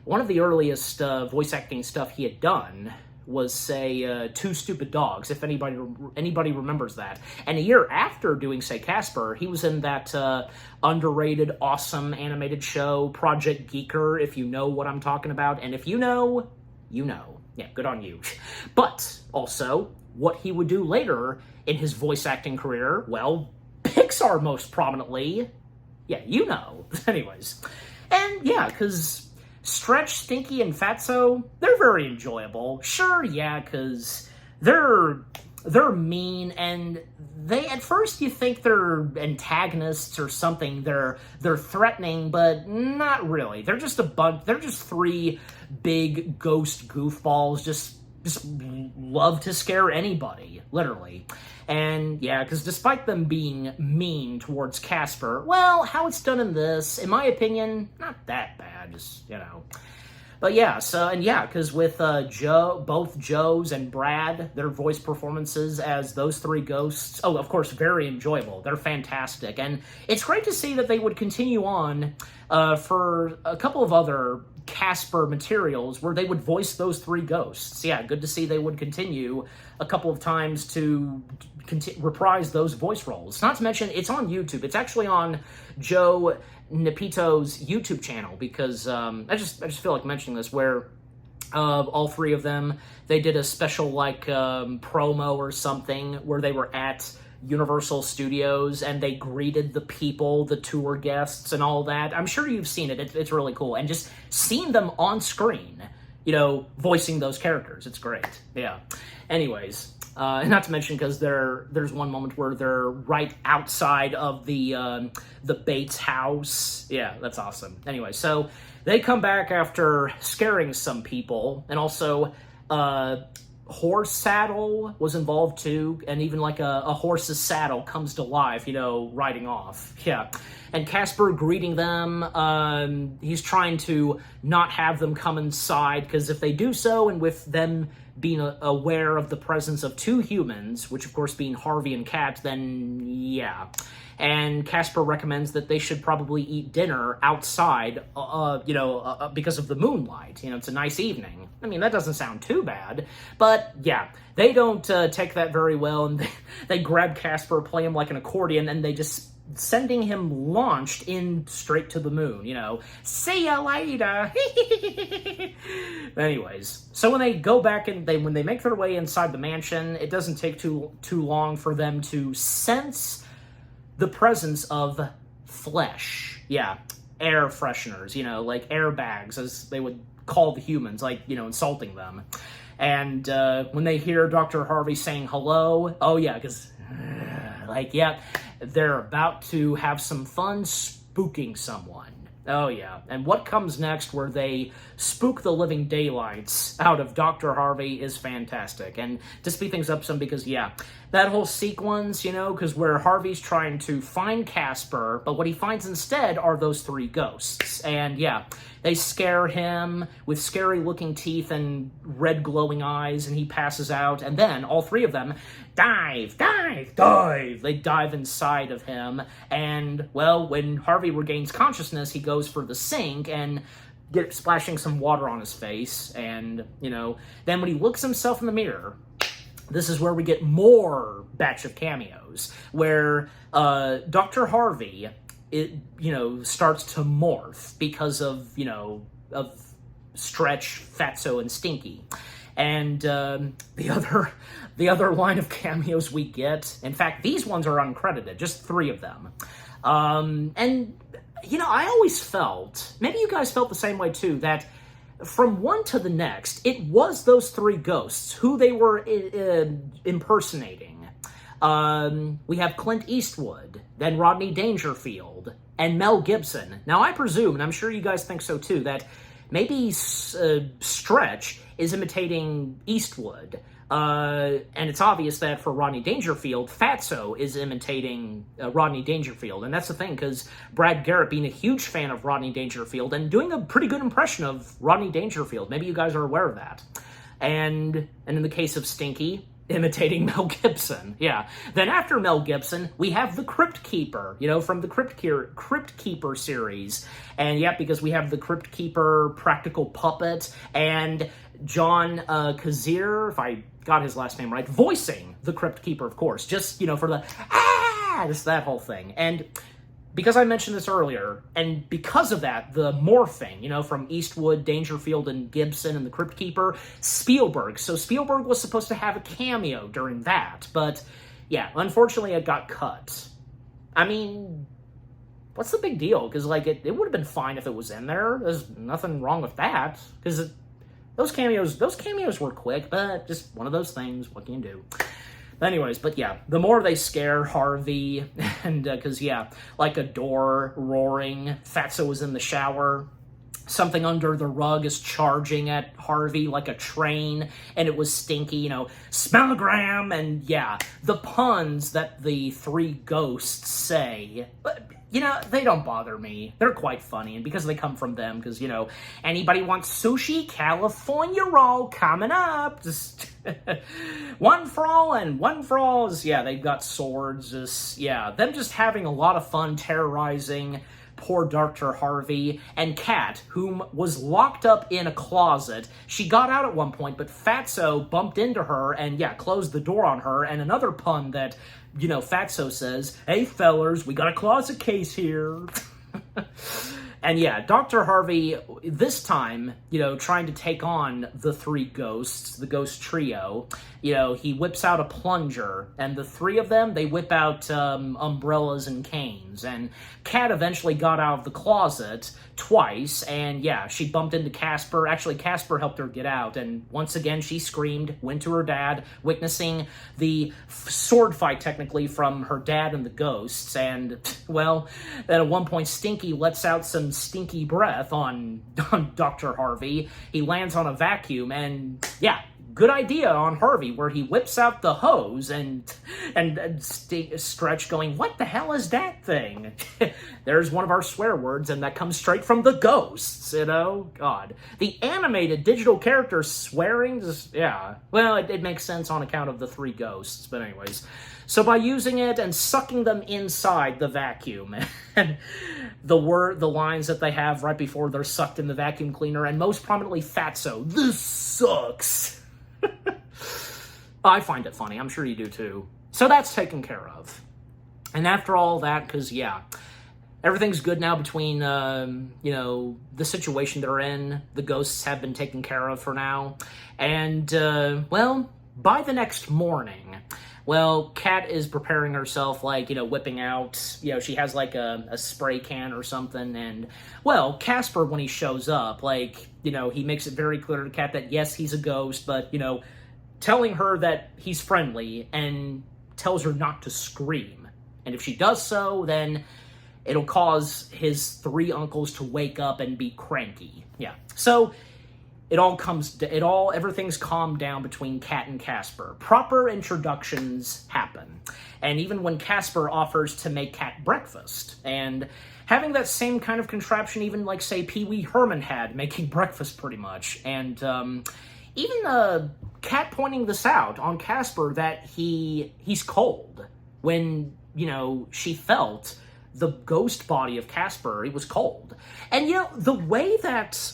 one of the earliest voice acting stuff he had done was, say, Two Stupid Dogs, if anybody remembers that. And a year after doing, say, Casper, he was in that underrated, awesome animated show, Project Geeker, if you know what I'm talking about. And if you know, you know. Yeah, good on you. But also, what he would do later in his voice acting career, well, Pixar most prominently. Yeah, you know. Anyways. And yeah, because Stretch, Stinky, and Fatso, they're very enjoyable. Sure, yeah, because they're mean, and they, at first you think they're antagonists or something. They're threatening, but not really. They're just they're just three big ghost goofballs, just love to scare anybody, literally. And yeah, because despite them being mean towards Casper, well, how it's done in this, in my opinion, not that bad, just, you know. But yeah, so, and yeah, because with both Joe's and Brad, their voice performances as those three ghosts, oh, of course, very enjoyable. They're fantastic. And it's great to see that they would continue on for a couple of other Casper materials where they would voice those three ghosts. Yeah, good to see they would continue a couple of times to reprise those voice roles. Not to mention, it's on YouTube. It's actually on Joe Nepito's YouTube channel, because I just feel like mentioning this, where all three of them, they did a special like promo or something where they were at Universal Studios and they greeted the people, the tour guests and all that. I'm sure you've seen it. It's really cool. And just seeing them on screen, you know, voicing those characters, it's great. Yeah. Anyways, not to mention, because there's one moment where they're right outside of the Bates house. Yeah, that's awesome. Anyway, so they come back after scaring some people, and also horse saddle was involved too, and even like a horse's saddle comes to life, you know, riding off. Yeah. And Casper greeting them, he's trying to not have them come inside, because if they do so, and with them being aware of the presence of two humans, which of course being Harvey and Kat, then yeah. And Casper recommends that they should probably eat dinner outside, because of the moonlight. You know, it's a nice evening. I mean, that doesn't sound too bad, but yeah, they don't take that very well, and they grab Casper, play him like an accordion, and they just sending him launched in straight to the moon, you know. See ya later. Anyways, so when they go back and when they make their way inside the mansion, it doesn't take too long for them to sense the presence of flesh. Yeah, air fresheners, you know, like airbags, as they would call the humans, like, you know, insulting them. And when they hear Dr. Harvey saying hello, oh yeah, because like, yeah, they're about to have some fun spooking someone. Oh yeah, and what comes next where they spook the living daylights out of Dr. Harvey is fantastic. And to speed things up some, because yeah, that whole sequence, you know, because where Harvey's trying to find Casper, but what he finds instead are those three ghosts. And yeah, they scare him with scary looking teeth and red glowing eyes, and he passes out, and then all three of them dive. They dive inside of him, and well, when Harvey regains consciousness, he goes for the sink and splashing some water on his face, and, you know, then when he looks himself in the mirror, this is where we get more batch of cameos, where Dr. Harvey, starts to morph because of, you know, of Stretch, Fatso, and Stinky. And the other line of cameos we get, in fact, these ones are uncredited, just 3 of them. And I always felt, maybe you guys felt the same way too, that from one to the next, it was those three ghosts who they were impersonating. We have Clint Eastwood, then Rodney Dangerfield, and Mel Gibson. Now, I presume, and I'm sure you guys think so too, that maybe Stretch is imitating Eastwood. And it's obvious that for Rodney Dangerfield, Fatso is imitating Rodney Dangerfield. And that's the thing, because Brad Garrett being a huge fan of Rodney Dangerfield and doing a pretty good impression of Rodney Dangerfield. Maybe you guys are aware of that. And in the case of Stinky, imitating Mel Gibson. Yeah. Then after Mel Gibson, we have the Crypt Keeper, from the Crypt Keeper series. And yeah, because we have the Crypt Keeper practical puppet and John Kazir, if I got his last name right, voicing the Crypt Keeper, of course, just, for the, just that whole thing. And because I mentioned this earlier, and because of that, the morphing, from Eastwood, Dangerfield, and Gibson, and the Crypt Keeper, Spielberg. So Spielberg was supposed to have a cameo during that, but yeah, unfortunately it got cut. I mean, what's the big deal? Because, it would have been fine if it was in there. There's nothing wrong with that, because those cameos were quick, but just one of those things. What can you do? Anyways, but yeah, the more they scare Harvey, and because, like a door roaring, Fatso was in the shower, something under the rug is charging at Harvey like a train, and it was Stinky, smellogram, and yeah, the puns that the three ghosts say, they don't bother me. They're quite funny, and because they come from them, because, anybody wants sushi, California roll coming up, just one for all and one for all. Yeah, they've got swords, them just having a lot of fun terrorizing poor Dr. Harvey, and Kat, whom was locked up in a closet. She got out at one point, but Fatso bumped into her and, closed the door on her. And another pun that, Fatso says, "Hey, fellers, we got a closet case here." And Dr. Harvey, this time, trying to take on the three ghosts, the ghost trio, he whips out a plunger, and the three of them, they whip out umbrellas and canes. And Kat eventually got out of the closet twice, and she bumped into Casper. Actually, Casper helped her get out, and once again, she screamed, went to her dad, witnessing the sword fight, technically, from her dad and the ghosts. And, well, then at one point, Stinky lets out some stinky breath on Dr. Harvey. He lands on a vacuum, and good idea on Harvey, where he whips out the hose and Stretch going, "What the hell is that thing?" There's one of our swear words, and that comes straight from the ghosts, God. The animated digital characters swearing, well, it makes sense on account of the three ghosts, but anyways. So by using it and sucking them inside the vacuum, and the lines that they have right before they're sucked in the vacuum cleaner, and most prominently Fatso, "This sucks." I find it funny. I'm sure you do too. So that's taken care of. And after all that, because, everything's good now between, the situation they're in. The ghosts have been taken care of for now. And, by the next morning, Kat is preparing herself, whipping out, she has, a spray can or something, and, Casper, when he shows up, he makes it very clear to Kat that, yes, he's a ghost, but, telling her that he's friendly, and tells her not to scream. And if she does so, then it'll cause his three uncles to wake up and be cranky. So everything's calmed down between Kat and Casper. Proper introductions happen. And even when Casper offers to make Kat breakfast, and having that same kind of contraption even say Pee Wee Herman had, making breakfast pretty much. And even Kat pointing this out on Casper, that he's cold. When, she felt the ghost body of Casper, it was cold. And, the way that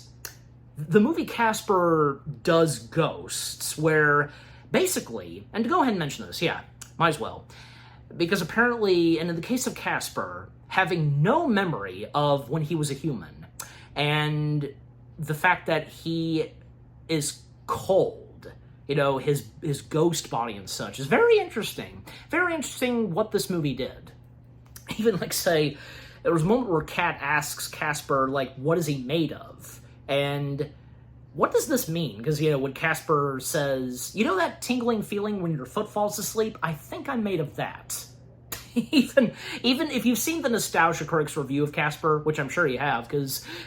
the movie Casper does ghosts, where basically, and to go ahead and mention this, might as well, because apparently, and in the case of Casper, having no memory of when he was a human, and the fact that he is cold, his ghost body and such, is very interesting. Very interesting what this movie did. Even, say, there was a moment where Kat asks Casper, like, what is he made of? And what does this mean? Because, when Casper says, that tingling feeling when your foot falls asleep? I think I'm made of that. even if you've seen the Nostalgia Critics review of Casper, which I'm sure you have,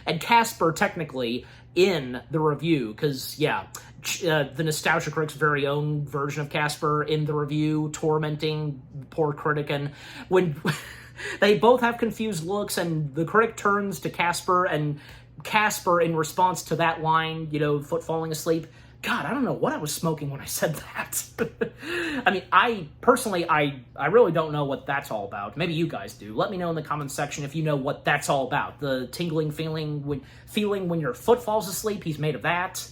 and Casper technically in the review, because, the Nostalgia Critics' very own version of Casper in the review, tormenting poor critic, and when they both have confused looks, and the critic turns to Casper, and Casper, in response to that line, foot falling asleep, God, I don't know what I was smoking when I said that. I mean, I really don't know what that's all about. Maybe you guys do. Let me know in the comments section if you know what that's all about. The tingling feeling when your foot falls asleep, he's made of that.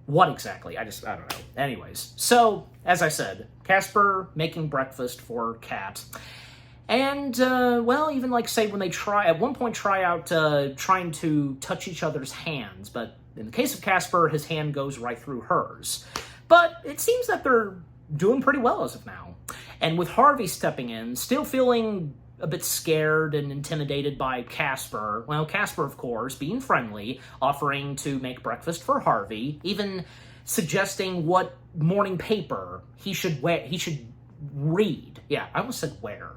What exactly? I don't know. Anyways, so, as I said, Casper making breakfast for Kat. And, even say when they at one point try out trying to touch each other's hands, but in the case of Casper, his hand goes right through hers. But it seems that they're doing pretty well as of now. And with Harvey stepping in, still feeling a bit scared and intimidated by Casper. Well, Casper, of course, being friendly, offering to make breakfast for Harvey, even suggesting what morning paper he should read. Yeah, I almost said wear.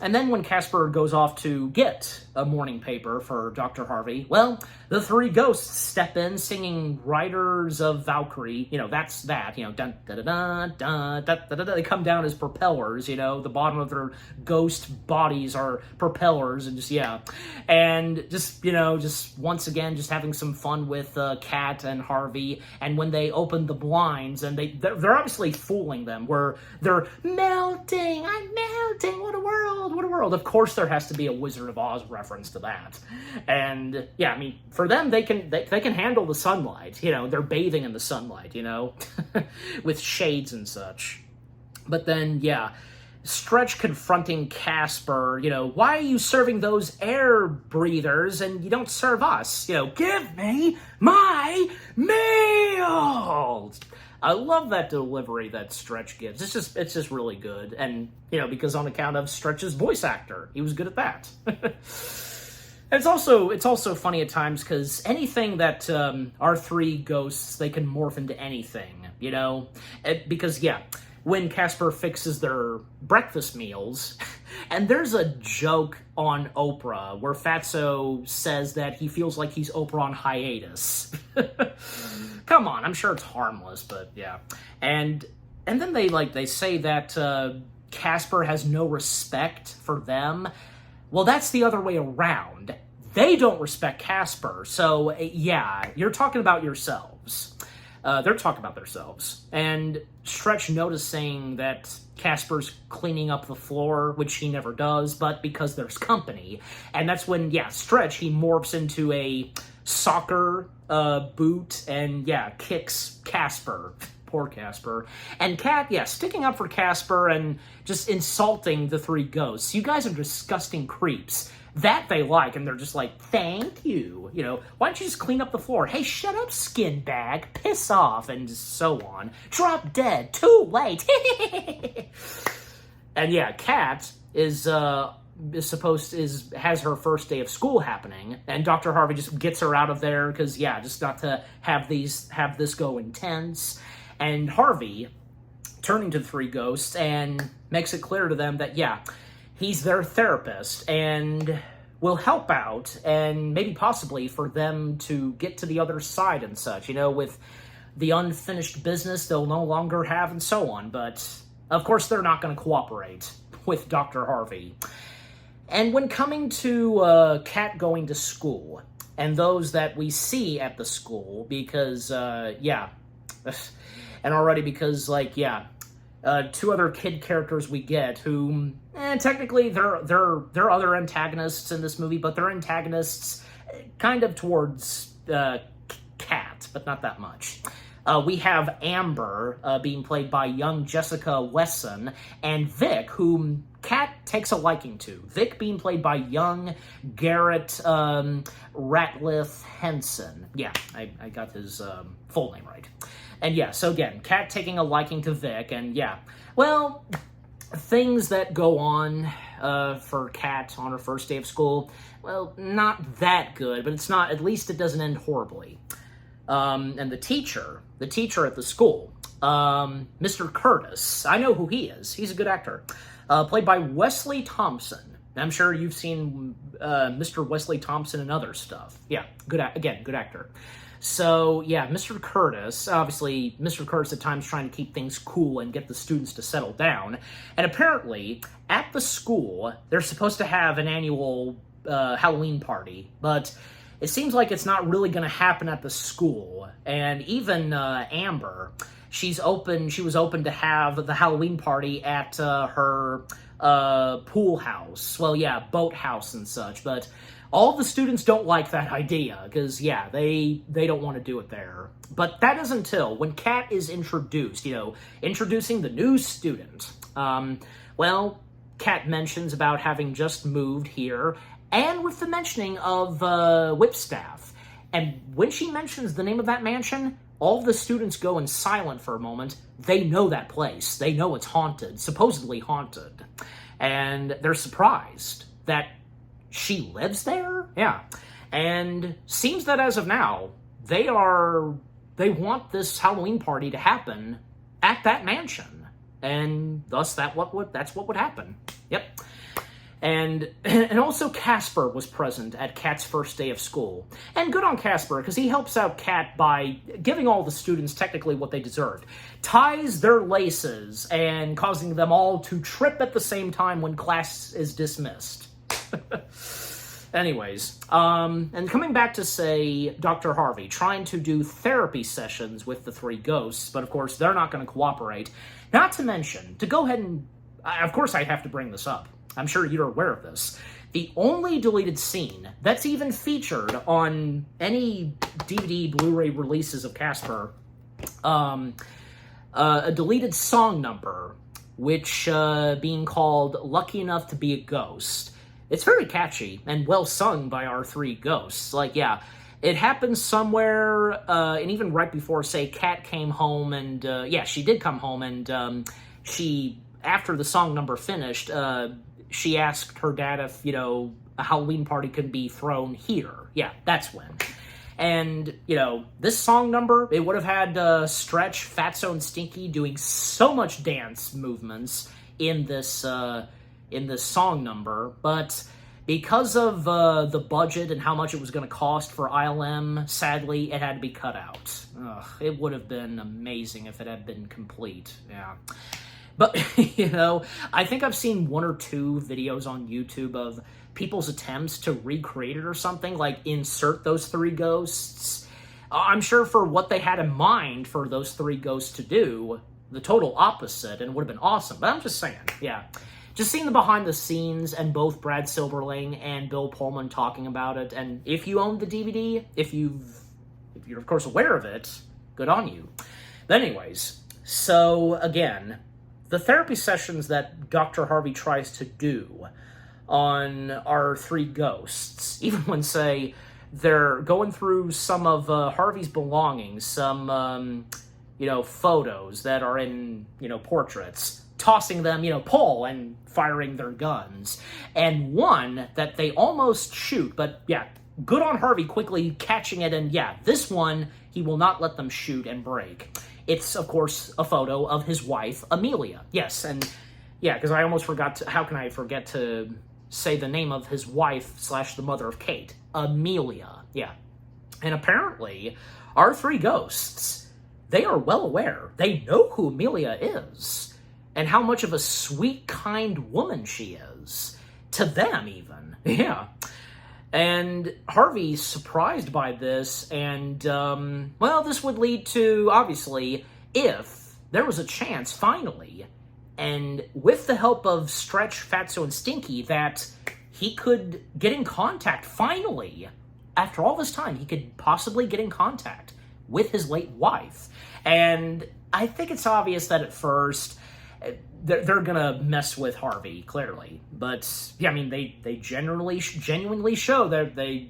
And then when Casper goes off to get a morning paper for Dr. Harvey, well, the three ghosts step in singing Riders of Valkyrie. That's that, dun da da da da da da da. They come down as propellers, the bottom of their ghost bodies are propellers, and just once again, just having some fun with Kat and Harvey. And when they open the blinds, and they're obviously fooling them, where they're melting, I'm melting, what a world. Of course there has to be a Wizard of Oz reference to that. And for them, they can handle the sunlight. They're bathing in the sunlight, with shades and such. But then, Stretch confronting Casper, why are you serving those air breathers and you don't serve us? Give me my meal! I love that delivery that Stretch gives. It's just really good. And, because on account of Stretch's voice actor, he was good at that. It's also funny at times because anything that our three ghosts, they can morph into anything, because, when Casper fixes their breakfast meals, and there's a joke on Oprah where Fatso says that he feels like he's Oprah on hiatus. Come on, I'm sure it's harmless, but yeah. And then they say that Casper has no respect for them. Well, that's the other way around. They don't respect Casper, so you're talking about yourselves. They're talking about themselves. And Stretch noticing that Casper's cleaning up the floor, which he never does, but because there's company. And that's when, Stretch, he morphs into a soccer boot and, kicks Casper. Poor Casper. And Kat, sticking up for Casper and just insulting the three ghosts. You guys are disgusting creeps. That they like, and they're just like, thank you. Why don't you just clean up the floor? Hey, shut up, skin bag. Piss off, and so on. Drop dead. Too late. And Kat has her first day of school happening, and Dr. Harvey just gets her out of there because, just not to have this go intense. And Harvey, turning to the three ghosts, and makes it clear to them that, he's their therapist and will help out and maybe possibly for them to get to the other side and such, with the unfinished business they'll no longer have and so on. But, of course, they're not going to cooperate with Dr. Harvey. And when coming to Kat going to school and those that we see at the school, because, and already because, two other kid characters we get who, technically they're other antagonists in this movie, but they're antagonists kind of towards Kat, but not that much. We have Amber being played by young Jessica Wesson, and Vic, whom Kat takes a liking to. Vic being played by young Garrett Ratliff Henson. Yeah, I got his full name right. And so again, Kat taking a liking to Vic, and things that go on for Kat on her first day of school, well, not that good, but at least it doesn't end horribly. And the teacher at the school, Mr. Curtis, I know who he is. He's a good actor. Played by Wesley Thompson. I'm sure you've seen Mr. Wesley Thompson and other stuff. Yeah, good actor. So, yeah, Mr. Curtis, obviously, Mr. Curtis at times trying to keep things cool and get the students to settle down. And apparently, at the school, they're supposed to have an annual Halloween party, but it seems like it's not really going to happen at the school. And even Amber, she was open to have the Halloween party at her pool house. Well, yeah, boat house and such, but all the students don't like that idea, because, yeah, they don't want to do it there. But that is until when Kat is introduced, introducing the new student. Well, Kat mentions about having just moved here, and with the mentioning of Whipstaff. And when she mentions the name of that mansion, all the students go in silent for a moment. They know that place. They know it's haunted, supposedly haunted. And they're surprised that she lives there? Yeah. And seems that as of now, they want this Halloween party to happen at that mansion. And thus that's what would happen. Yep. And also Casper was present at Kat's first day of school. And good on Casper, because he helps out Kat by giving all the students technically what they deserved. Ties their laces and causing them all to trip at the same time when class is dismissed. Anyways, and coming back to, say, Dr. Harvey, trying to do therapy sessions with the three ghosts, but of course they're not going to cooperate. Not to mention, to go ahead and, of course I have to bring this up. I'm sure you're aware of this. The only deleted scene that's even featured on any DVD, Blu-ray releases of Casper, a deleted song number, which being called Lucky Enough to Be a Ghost. It's very catchy and well sung by our three ghosts. Like, yeah, it happens somewhere, and even right before, say, Kat came home, and, yeah, she did come home, and she, after the song number finished, she asked her dad if, a Halloween party could be thrown here. Yeah, that's when. And, this song number, it would have had Stretch, Fatso, and Stinky doing so much dance movements in this song number, but because of the budget and how much it was going to cost for ILM, sadly, it had to be cut out. Ugh, it would have been amazing if it had been complete, yeah. But, I think I've seen one or two videos on YouTube of people's attempts to recreate it or something, like insert those three ghosts. I'm sure for what they had in mind for those three ghosts to do, the total opposite, and it would have been awesome. But I'm just saying, yeah. Just seeing the behind the scenes and both Brad Silberling and Bill Pullman talking about it, and if you own the DVD, if you're of course aware of it, good on you. But anyways, so again, the therapy sessions that Dr. Harvey tries to do on our three ghosts, even when, say, they're going through some of Harvey's belongings, some, photos that are in, portraits, tossing them, pull and firing their guns. And one that they almost shoot, but yeah, good on Harvey quickly catching it, and yeah, this one, he will not let them shoot and break. It's, of course, a photo of his wife, Amelia. Yes, and yeah, because I almost forgot how can I forget to say the name of his wife / the mother of Kate? Amelia, yeah. And apparently, our three ghosts, they are well aware. They know who Amelia is, and how much of a sweet, kind woman she is. To them, even. Yeah. And Harvey's surprised by this, and, this would lead to, obviously, if there was a chance, finally, and with the help of Stretch, Fatso, and Stinky, that he could get in contact, finally, after all this time, he could possibly get in contact with his late wife. And I think it's obvious that at first, they're gonna mess with Harvey, clearly. But, yeah, I mean, they genuinely show that they,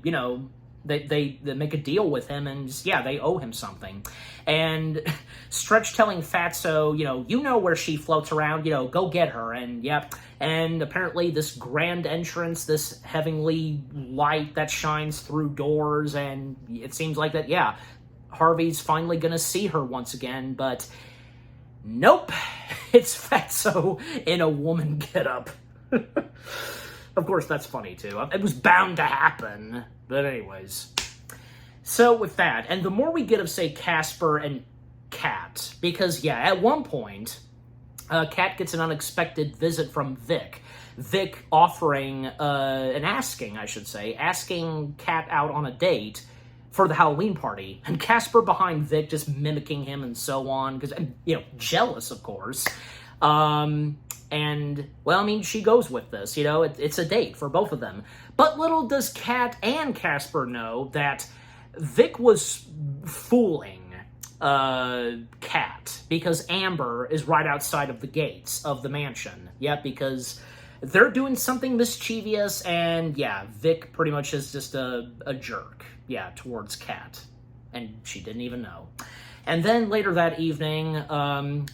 they make a deal with him, and just, yeah, they owe him something. And Stretch telling Fatso, you know where she floats around, go get her. And yep. And apparently this grand entrance, this heavenly light that shines through doors, and it seems like that, yeah, Harvey's finally gonna see her once again, but nope, it's Fatso in a woman getup. Of course, that's funny, too. It was bound to happen. But anyways. So, with that, and the more we get of, say, Casper and Kat, because, yeah, at one point, Kat gets an unexpected visit from Vic. Vic offering, asking Kat out on a date for the Halloween party. And Casper behind Vic just mimicking him and so on, because, jealous, of course. And, well, I mean, she goes with this, it's a date for both of them. But little does Kat and Casper know that Vic was fooling Kat, because Amber is right outside of the gates of the mansion. Yeah, because they're doing something mischievous, and, yeah, Vic pretty much is just a jerk, yeah, towards Kat. And she didn't even know. And then later that evening,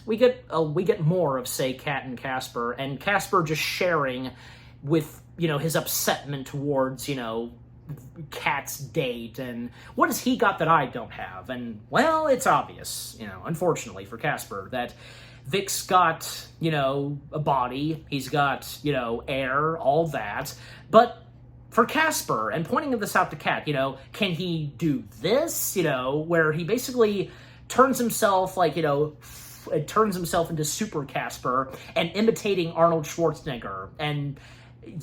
we get more of, say, Kat and Casper just sharing with, his upsetment towards, Kat's date, and what has he got that I don't have? And, well, it's obvious, unfortunately for Casper, that Vic's got, a body, he's got, air, all that, but for Casper, and pointing this out to Kat, can he do this, where he basically turns himself, turns himself into Super Casper and imitating Arnold Schwarzenegger. And,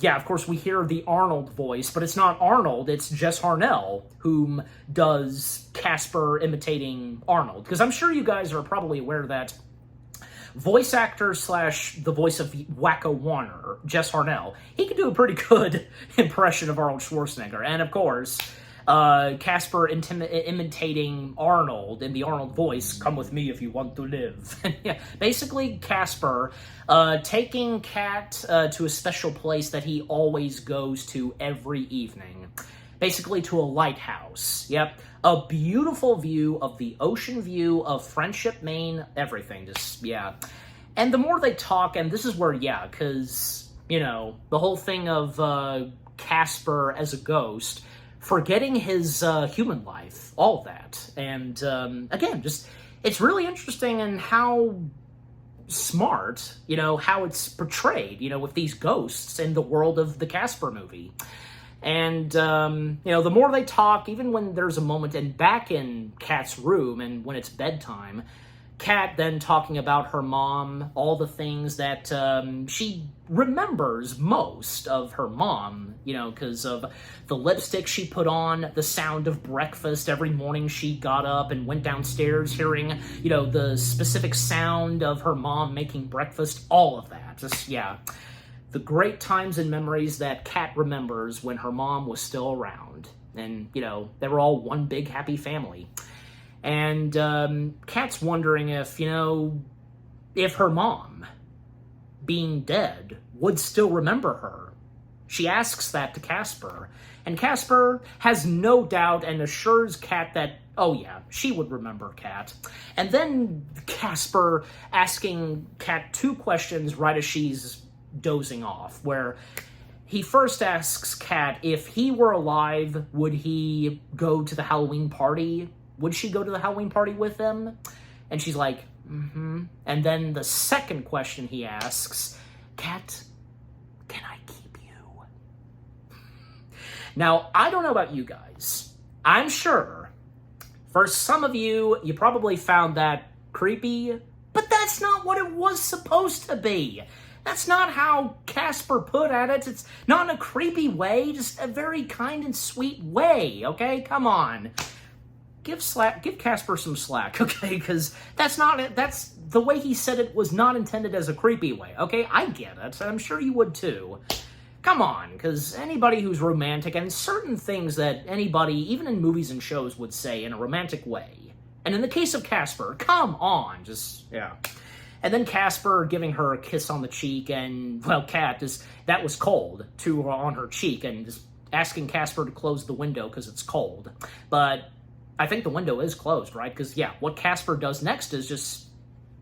yeah, of course, we hear the Arnold voice, but it's not Arnold, it's Jess Harnell, whom does Casper imitating Arnold. Because I'm sure you guys are probably aware that voice actor / the voice of Wacko Warner, Jess Harnell, he can do a pretty good impression of Arnold Schwarzenegger. And, of course, Casper imitating Arnold in the Arnold voice, come with me if you want to live. Yeah, basically, Casper taking Kat to a special place that he always goes to every evening. Basically to a lighthouse. Yep. A beautiful view of the ocean view of Friendship, Maine, everything. Just, yeah. And the more they talk, and this is where, yeah, because, the whole thing of Casper as a ghost, forgetting his human life, all that. And, again, just, it's really interesting in how smart, how it's portrayed, with these ghosts in the world of the Casper movie. And, the more they talk, even when there's a moment, and back in Kat's room, and when it's bedtime, Kat then talking about her mom, all the things that she remembers most of her mom, because of the lipstick she put on, the sound of breakfast every morning she got up and went downstairs hearing, the specific sound of her mom making breakfast, all of that. Just, yeah. The great times and memories that Kat remembers when her mom was still around. And, they were all one big happy family. And Kat's wondering if her mom, being dead, would still remember her. She asks that to Casper. And Casper has no doubt and assures Kat that, oh yeah, she would remember Kat. And then Casper asking Kat 2 questions right as she's dozing off, where he first asks Kat if he were alive, would he go to the Halloween party? Would she go to the Halloween party with them? And she's like, mm-hmm. And then the second question he asks, Kat, can I keep you? Now, I don't know about you guys. I'm sure for some of you, you probably found that creepy, but that's not what it was supposed to be. That's not how Casper put at it. It's not in a creepy way, just a very kind and sweet way, okay? Come on. Give Casper some slack, okay? Because that's the way he said it was not intended as a creepy way, okay? I get it, and I'm sure you would too. Come on, because anybody who's romantic, and certain things that anybody, even in movies and shows, would say in a romantic way. And in the case of Casper, come on, just, yeah. And then Casper giving her a kiss on the cheek, and, well, Kat, that was cold, to her on her cheek, and just asking Casper to close the window because it's cold. But I think the window is closed, right? Because, yeah, what Casper does next is just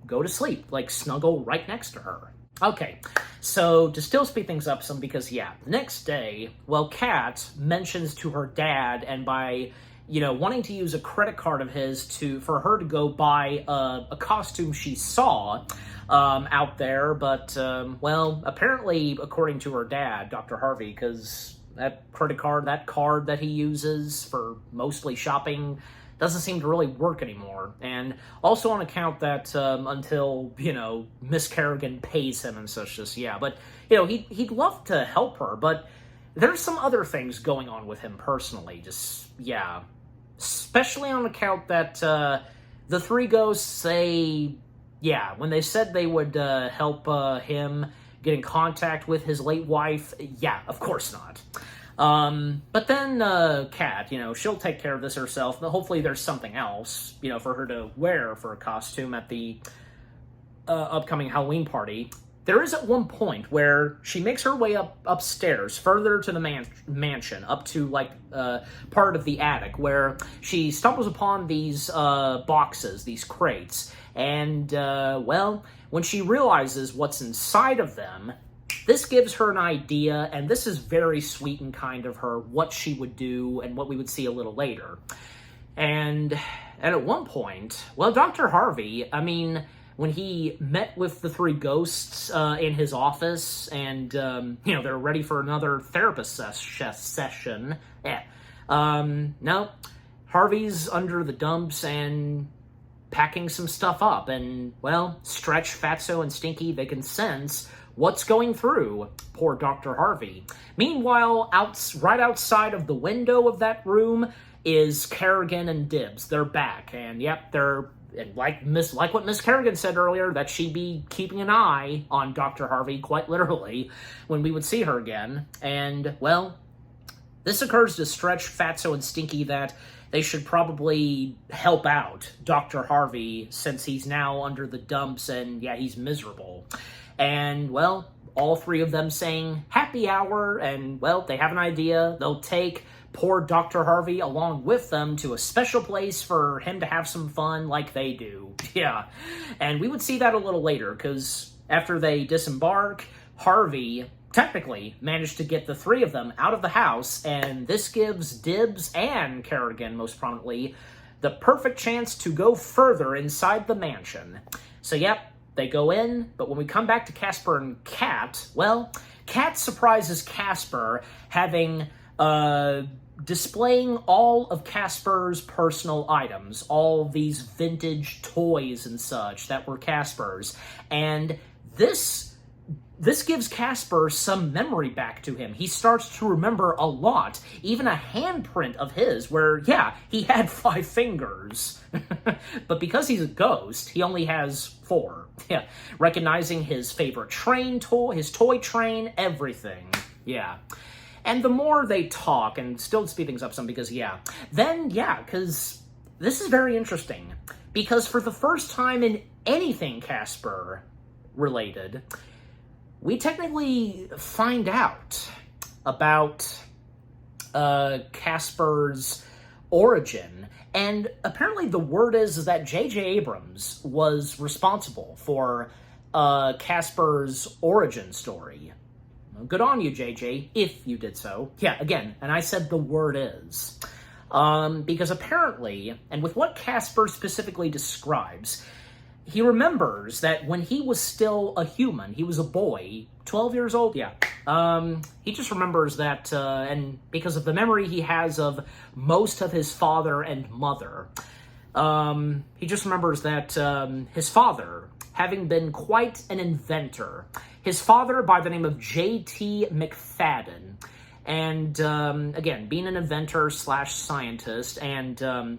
go to sleep, like snuggle right next to her. Okay, so to still speed things up some, because, yeah, the next day, well, Kat mentions to her dad, and by, wanting to use a credit card of his for her to go buy a costume she saw out there, but, well, apparently, according to her dad, Dr. Harvey, because that credit card, that card that he uses for mostly shopping, doesn't seem to really work anymore. And also on account that until, Miss Kerrigan pays him and such, but, he'd love to help her, but there's some other things going on with him personally, especially on account that the three ghosts say, when they said they would help him get in contact with his late wife, of course not. But then Kat, she'll take care of this herself, but hopefully there's something else, for her to wear for a costume at the upcoming Halloween party. There is at one point where she makes her way upstairs, further to the mansion, up to, part of the attic, where she stumbles upon these boxes, these crates, and, when she realizes what's inside of them, this gives her an idea, and this is very sweet and kind of her, what she would do and what we would see a little later. And at one point, Dr. Harvey, when he met with the three ghosts in his office, and, they're ready for another therapist session, no, Harvey's under the dumps and packing some stuff up, and, Stretch, Fatso, and Stinky, they can sense what's going through poor Dr. Harvey. Meanwhile, right outside of the window of that room is Kerrigan and Dibbs. They're back, and they're like what Miss Kerrigan said earlier, that she'd be keeping an eye on Dr. Harvey, quite literally, when we would see her again. And, this occurs to Stretch, Fatso, and Stinky that they should probably help out Dr. Harvey, since he's now under the dumps and, he's miserable. And, all three of them saying happy hour, and, they have an idea. They'll take poor Dr. Harvey along with them to a special place for him to have some fun like they do. And we would see that a little later, because after they disembark, Harvey technically managed to get the three of them out of the house, and this gives Dibbs and Kerrigan, most prominently, the perfect chance to go further inside the mansion. So, they go in, but when we come back to Casper and Kat, Kat surprises Casper having, displaying all of Casper's personal items, all these vintage toys and such that were Casper's, and this gives Casper some memory back to him. He starts to remember a lot, even a handprint of his where, he had 5 fingers. But because he's a ghost, he only has 4. Recognizing his favorite his toy train, everything. And the more they talk, and still speed things up some, because, because this is very interesting. Because for the first time in anything Casper related, we technically find out about Casper's origin, and apparently the word is that J.J. Abrams was responsible for Casper's origin story. Good on you, J.J., if you did so. Again, and I said the word is. Because apparently, and with what Casper specifically describes, he remembers that when he was still a human, he was a boy, 12 years old, he just remembers that, and because of the memory he has of most of his father and mother, he just remembers that his father, having been quite an inventor, his father by the name of J.T. McFadden, and again, being an inventor / scientist, and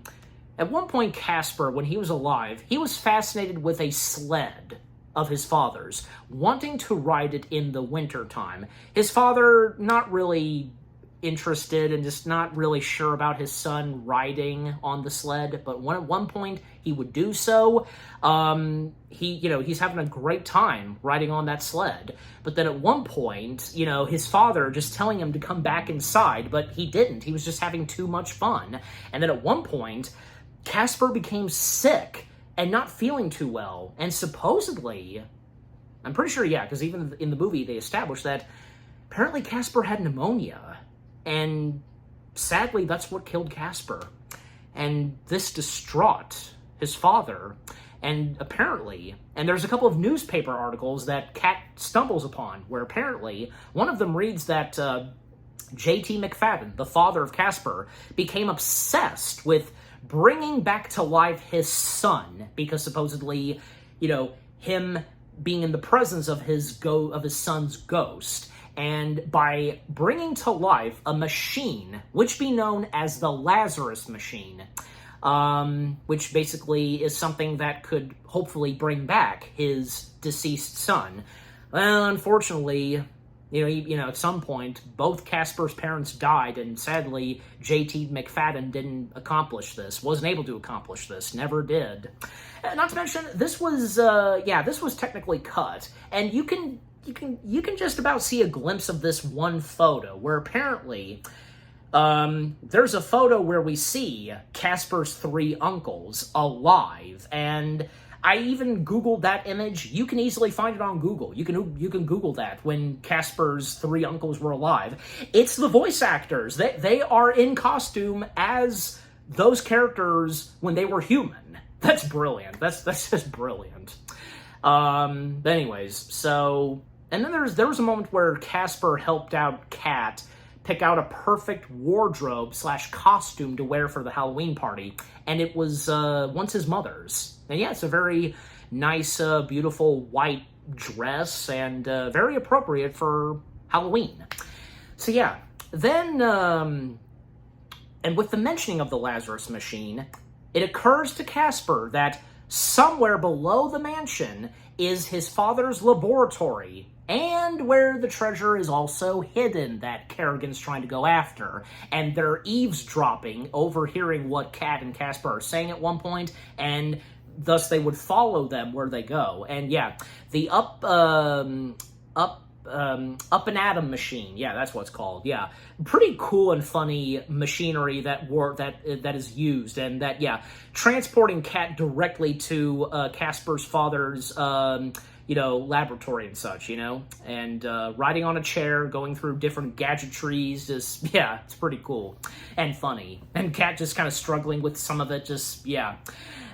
at one point, Casper, when he was alive, he was fascinated with a sled of his father's, wanting to ride it in the wintertime. His father not really interested and just not really sure about his son riding on the sled, but at one point he would do so. He's having a great time riding on that sled, but then at one point, his father just telling him to come back inside, but he didn't. He was just having too much fun. And then at one point, Casper became sick and not feeling too well, and supposedly, I'm pretty sure, yeah, because even in the movie they established that apparently Casper had pneumonia, and sadly that's what killed Casper. And this distraught his father, and apparently, and there's a couple of newspaper articles that Kat stumbles upon, where apparently one of them reads that J.T. McFadden, the father of Casper, became obsessed with bringing back to life his son, because supposedly, him being in the presence of his son's ghost, and by bringing to life a machine, which be known as the Lazarus machine, which basically is something that could hopefully bring back his deceased son. Well, unfortunately, at some point, both Casper's parents died, and sadly, J.T. McFadden didn't accomplish this, wasn't able to accomplish this, never did. Not to mention, this was technically cut, and you can just about see a glimpse of this one photo, where apparently, there's a photo where we see Casper's 3 uncles alive, and I even Googled that image. You can easily find it on Google. You can Google that, when Casper's 3 uncles were alive. It's the voice actors. They are in costume as those characters when they were human. That's brilliant. That's just brilliant. Anyways, so, and then there was a moment where Casper helped out Kat pick out a perfect wardrobe / costume to wear for the Halloween party, and it was once his mother's. And yeah, it's a very nice, beautiful white dress, and very appropriate for Halloween. So yeah, then, and with the mentioning of the Lazarus machine, it occurs to Casper that somewhere below the mansion is his father's laboratory, and where the treasure is also hidden that Kerrigan's trying to go after. And they're eavesdropping, overhearing what Kat and Casper are saying at one point, and thus they would follow them where they go. And yeah, the up and atom machine, yeah, that's what it's called. Yeah, pretty cool and funny machinery that is used, and that, yeah, transporting Kat directly to Casper's father's laboratory and such, and riding on a chair, going through different gadgetries, just, yeah, it's pretty cool and funny. And Kat just kind of struggling with some of it, just, yeah.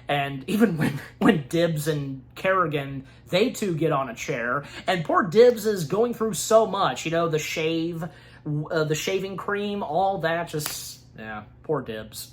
And even when Dibbs and Kerrigan, they too get on a chair, and poor Dibbs is going through so much, the shaving cream, all that, just, yeah, poor Dibbs.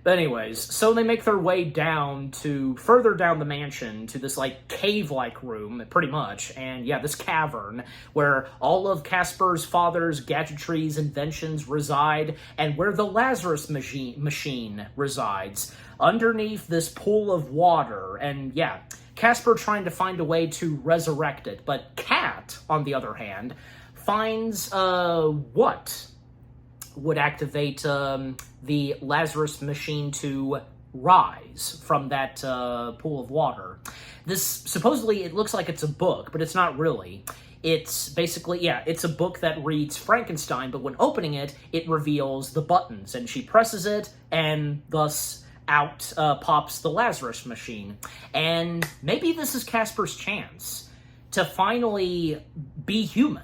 But anyways, so they make their way further down the mansion to this, cave-like room, pretty much, and yeah, this cavern, where all of Casper's father's gadgetries, inventions reside, and where the Lazarus machine resides, underneath this pool of water, and yeah, Casper trying to find a way to resurrect it, but Kat, on the other hand, finds, what would activate the Lazarus machine to rise from that pool of water. This, supposedly, it looks like it's a book, but it's not really. It's basically, yeah, it's a book that reads Frankenstein, but when opening it, it reveals the buttons, and she presses it, and thus out pops the Lazarus machine. And maybe this is Casper's chance to finally be human.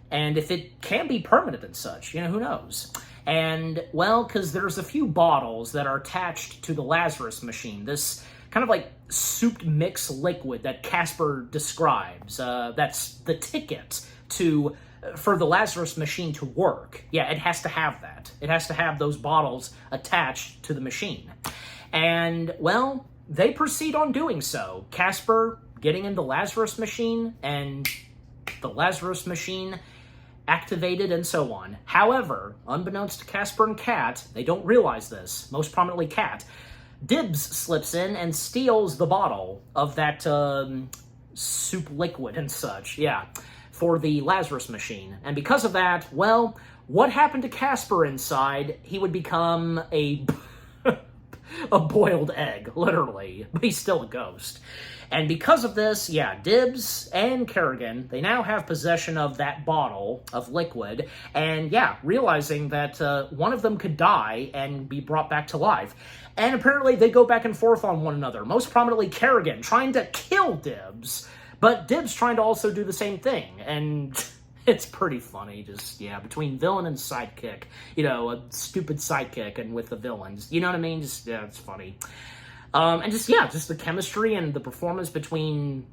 And if it can be permanent and such, who knows? And, well, because there's a few bottles that are attached to the Lazarus machine, this kind of souped mix liquid that Casper describes. That's the ticket for the Lazarus machine to work. Yeah, it has to have that. It has to have those bottles attached to the machine. And, well, they proceed on doing so. Casper getting in the Lazarus machine, and the Lazarus machine activated, and so on. However, unbeknownst to Casper and Kat, they don't realize this, most prominently Kat, Dibbs slips in and steals the bottle of that soup liquid and such, yeah, for the Lazarus machine. And because of that, well, what happened to Casper inside, he would become a a boiled egg, literally. But he's still a ghost. And because of this, yeah, Dibs and Kerrigan, they now have possession of that bottle of liquid, and yeah, realizing that one of them could die and be brought back to life. And apparently they go back and forth on one another, most prominently Kerrigan trying to kill Dibs, but Dibs trying to also do the same thing, and it's pretty funny, just, yeah, between villain and sidekick, you know, a stupid sidekick and with the villains, you know what I mean? Just, yeah, it's funny. And just, yeah, just the chemistry and the performance between,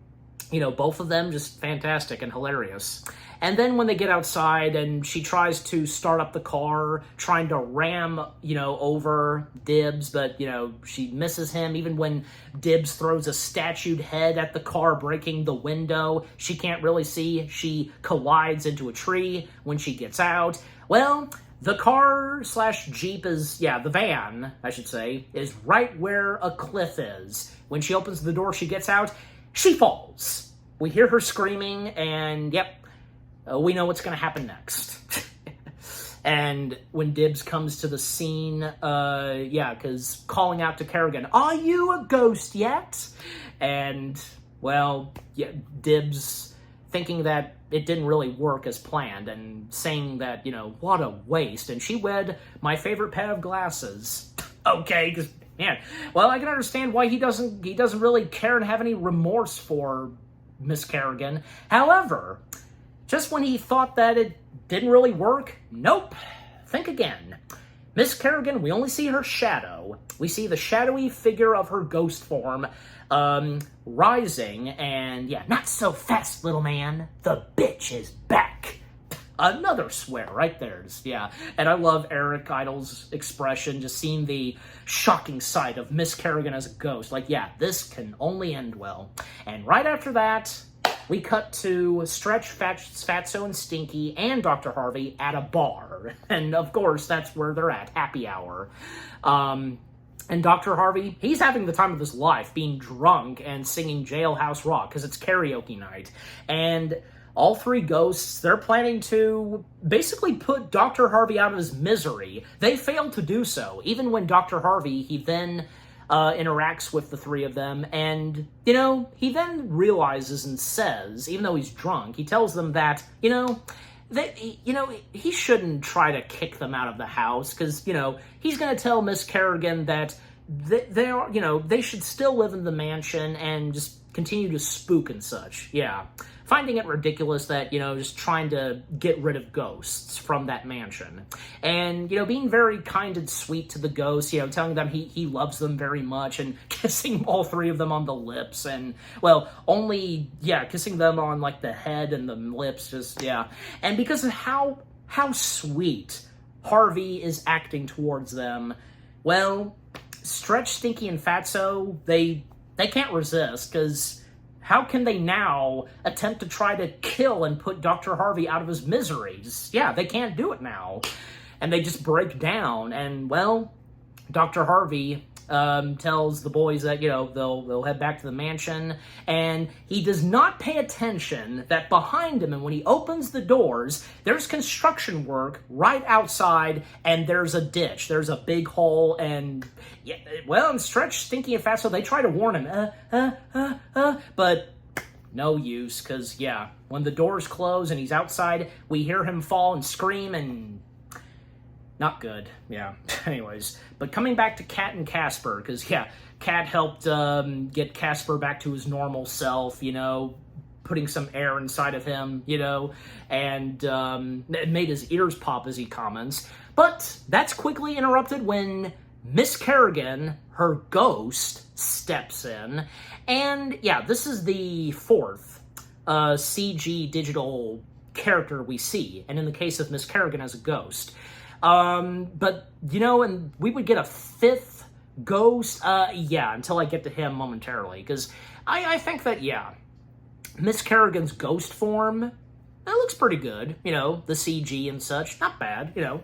you know, both of them, just fantastic and hilarious. And then when they get outside and she tries to start up the car, trying to ram, you know, over Dibs, but, you know, she misses him. Even when Dibs throws a statued head at the car, breaking the window, she can't really see. She collides into a tree when she gets out. Well, the car/Jeep is, yeah, the van, I should say, is right where a cliff is. When she opens the door, she gets out, she falls. We hear her screaming, and yep, we know what's going to happen next. And when Dibs comes to the scene, yeah, because calling out to Kerrigan, "Are you a ghost yet?" And, well, yeah, Dibs thinking that it didn't really work as planned and saying that, you know, what a waste. And she wed my favorite pair of glasses. Okay, because, man, well, I can understand why he doesn't really care and have any remorse for Miss Kerrigan. However, just when he thought that it didn't really work, nope. Think again. Miss Kerrigan, we only see her shadow. We see the shadowy figure of her ghost form rising, and yeah, not so fast, little man. The bitch is back. Another swear right there. Just, yeah, and I love Eric Idle's expression, just seeing the shocking sight of Miss Kerrigan as a ghost. Like, yeah, this can only end well. And right after that, we cut to Stretch, Fatso, and Stinky and Dr. Harvey at a bar. And, of course, that's where they're at, happy hour. And Dr. Harvey, he's having the time of his life, being drunk and singing Jailhouse Rock, because it's karaoke night. And all three ghosts, they're planning to basically put Dr. Harvey out of his misery. They failed to do so, even when Dr. Harvey, he then interacts with the three of them, and, you know, he then realizes and says, even though he's drunk, he tells them that, you know, he shouldn't try to kick them out of the house, because, you know, he's going to tell Miss Kerrigan that they are, you know, they should still live in the mansion and just continue to spook and such. Yeah. Finding it ridiculous that, you know, just trying to get rid of ghosts from that mansion. And, you know, being very kind and sweet to the ghosts, you know, telling them he loves them very much and kissing all three of them on the lips. And, well, only, yeah, kissing them on, like, the head and the lips, just, yeah. And because of how sweet Harvey is acting towards them, well, Stretch, Stinky, and Fatso, they can't resist, because how can they now attempt to try to kill and put Dr. Harvey out of his misery? Just, yeah, they can't do it now. And they just break down. And, well, Dr. Harvey tells the boys that, you know, they'll head back to the mansion. And he does not pay attention that behind him, and when he opens the doors, there's construction work right outside, and there's a ditch. There's a big hole, and, yeah, well, and Stretch, Stinky, and Fatso, they try to warn him, but no use, because, yeah, when the doors close and he's outside, we hear him fall and scream, and not good, yeah. Anyways, but coming back to Cat and Casper, because, yeah, Cat helped get Casper back to his normal self, you know, putting some air inside of him, you know, and it made his ears pop as he comments. But that's quickly interrupted when Miss Kerrigan, her ghost, steps in. And, yeah, this is the fourth CG digital character we see, and in the case of Miss Kerrigan as a ghost. But, you know, and we would get a fifth ghost, yeah, until I get to him momentarily, because I think that, yeah, Miss Kerrigan's ghost form, that looks pretty good, you know, the CG and such, not bad, you know.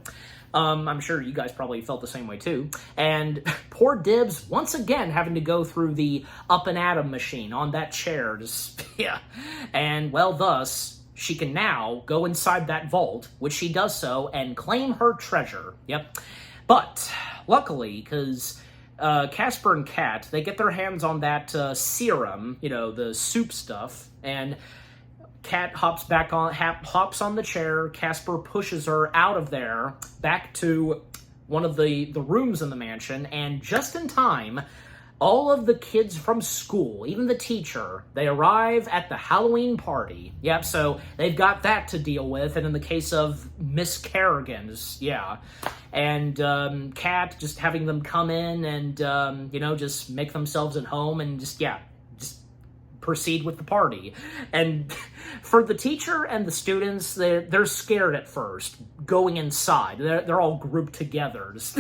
I'm sure you guys probably felt the same way too. And poor Dibs, once again, having to go through the Up and Atom machine on that chair, just, yeah. And, well, thus, she can now go inside that vault, which she does so, and claim her treasure. Yep. But, luckily, because Casper and Kat, they get their hands on that serum, the soup stuff, and Kat hops on the chair. Casper pushes her out of there, back to one of the rooms in the mansion, and just in time, all of the kids from school, even the teacher, they arrive at the Halloween party. Yep, so they've got that to deal with, and in the case of Miss Kerrigan's, yeah. And Kat, just having them come in and, just make themselves at home and just proceed with the party. And for the teacher and the students, they're scared at first, going inside. They're all grouped together. Just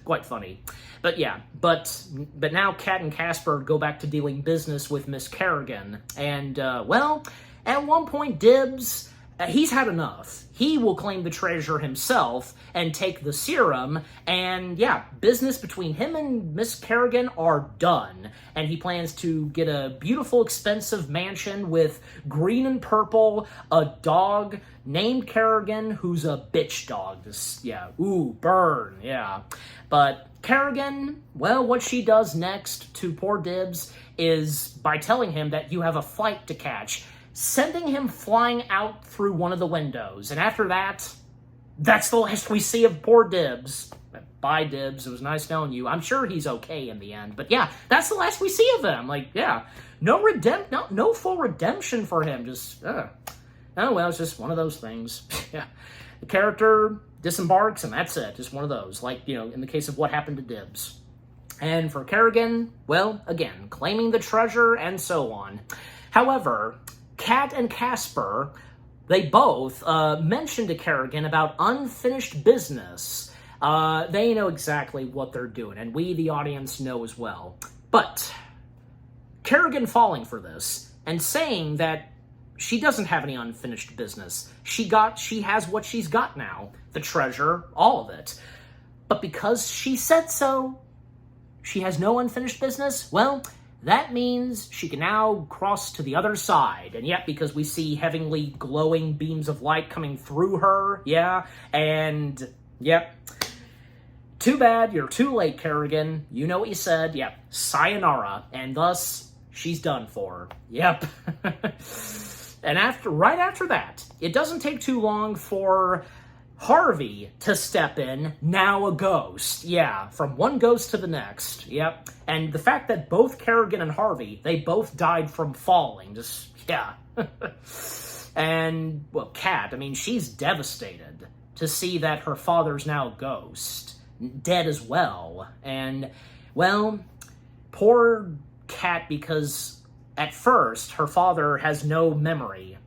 quite funny. But yeah, but now Kat and Casper go back to dealing business with Miss Kerrigan. And, at one point, Dibs, he's had enough. He will claim the treasure himself and take the serum, and yeah, business between him and Miss Kerrigan are done. And he plans to get a beautiful, expensive mansion with green and purple, a dog named Kerrigan, who's a bitch dog. Burn, yeah. But Kerrigan, well, what she does next to poor Dibs is by telling him that you have a flight to catch, sending him flying out through one of the windows. And after that, that's the last we see of poor Dibs. Bye, Dibs. It was nice knowing you. I'm sure he's okay in the end. But yeah, that's the last we see of him. No full redemption for him. Just, oh well, it's just one of those things. Yeah. The character disembarks, and that's it. Just one of those. In the case of what happened to Dibs. And for Kerrigan, well, again, claiming the treasure and so on. However, Kat and Casper, they both mentioned to Kerrigan about unfinished business. They know exactly what they're doing, and we, the audience, know as well. But Kerrigan falling for this and saying that she doesn't have any unfinished business. She has what she's got now, the treasure, all of it. But because she said so, she has no unfinished business. Well, that means she can now cross to the other side. And yet, because we see heavenly glowing beams of light coming through her, yeah, and, yep. Too bad, you're too late, Kerrigan. You know what you said, yep. Sayonara. And thus, she's done for. Yep. And right after that, it doesn't take too long for Harvey to step in, now a ghost. Yeah, from one ghost to the next. Yep. And the fact that both Kerrigan and Harvey, they both died from falling. Just, yeah. And, well, Kat, she's devastated to see that her father's now a ghost. Dead as well. And, well, poor Kat, because at first, her father has no memory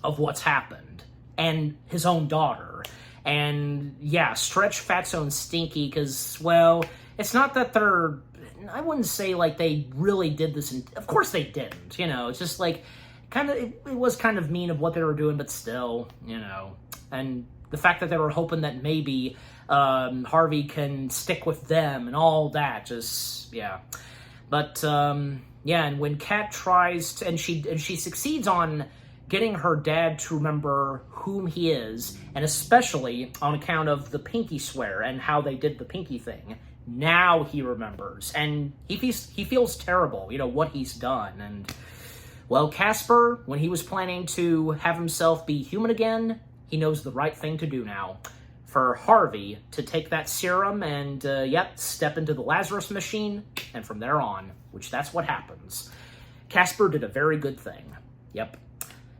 of what's happened. And his own daughter. And, yeah, Stretch, Fatso, and Stinky, because, well, it's not that I wouldn't say, they really did this, of course they didn't, it's just, it was kind of mean of what they were doing, but still, and the fact that they were hoping that maybe Harvey can stick with them and all that, just, yeah. But, yeah, and when Kat tries to, and she succeeds on getting her dad to remember whom he is, and especially on account of the pinky swear and how they did the pinky thing. Now he remembers, and he feels terrible, what he's done. And, well, Casper, when he was planning to have himself be human again, he knows the right thing to do now. For Harvey to take that serum and, step into the Lazarus machine, and from there on, which that's what happens. Casper did a very good thing. Yep.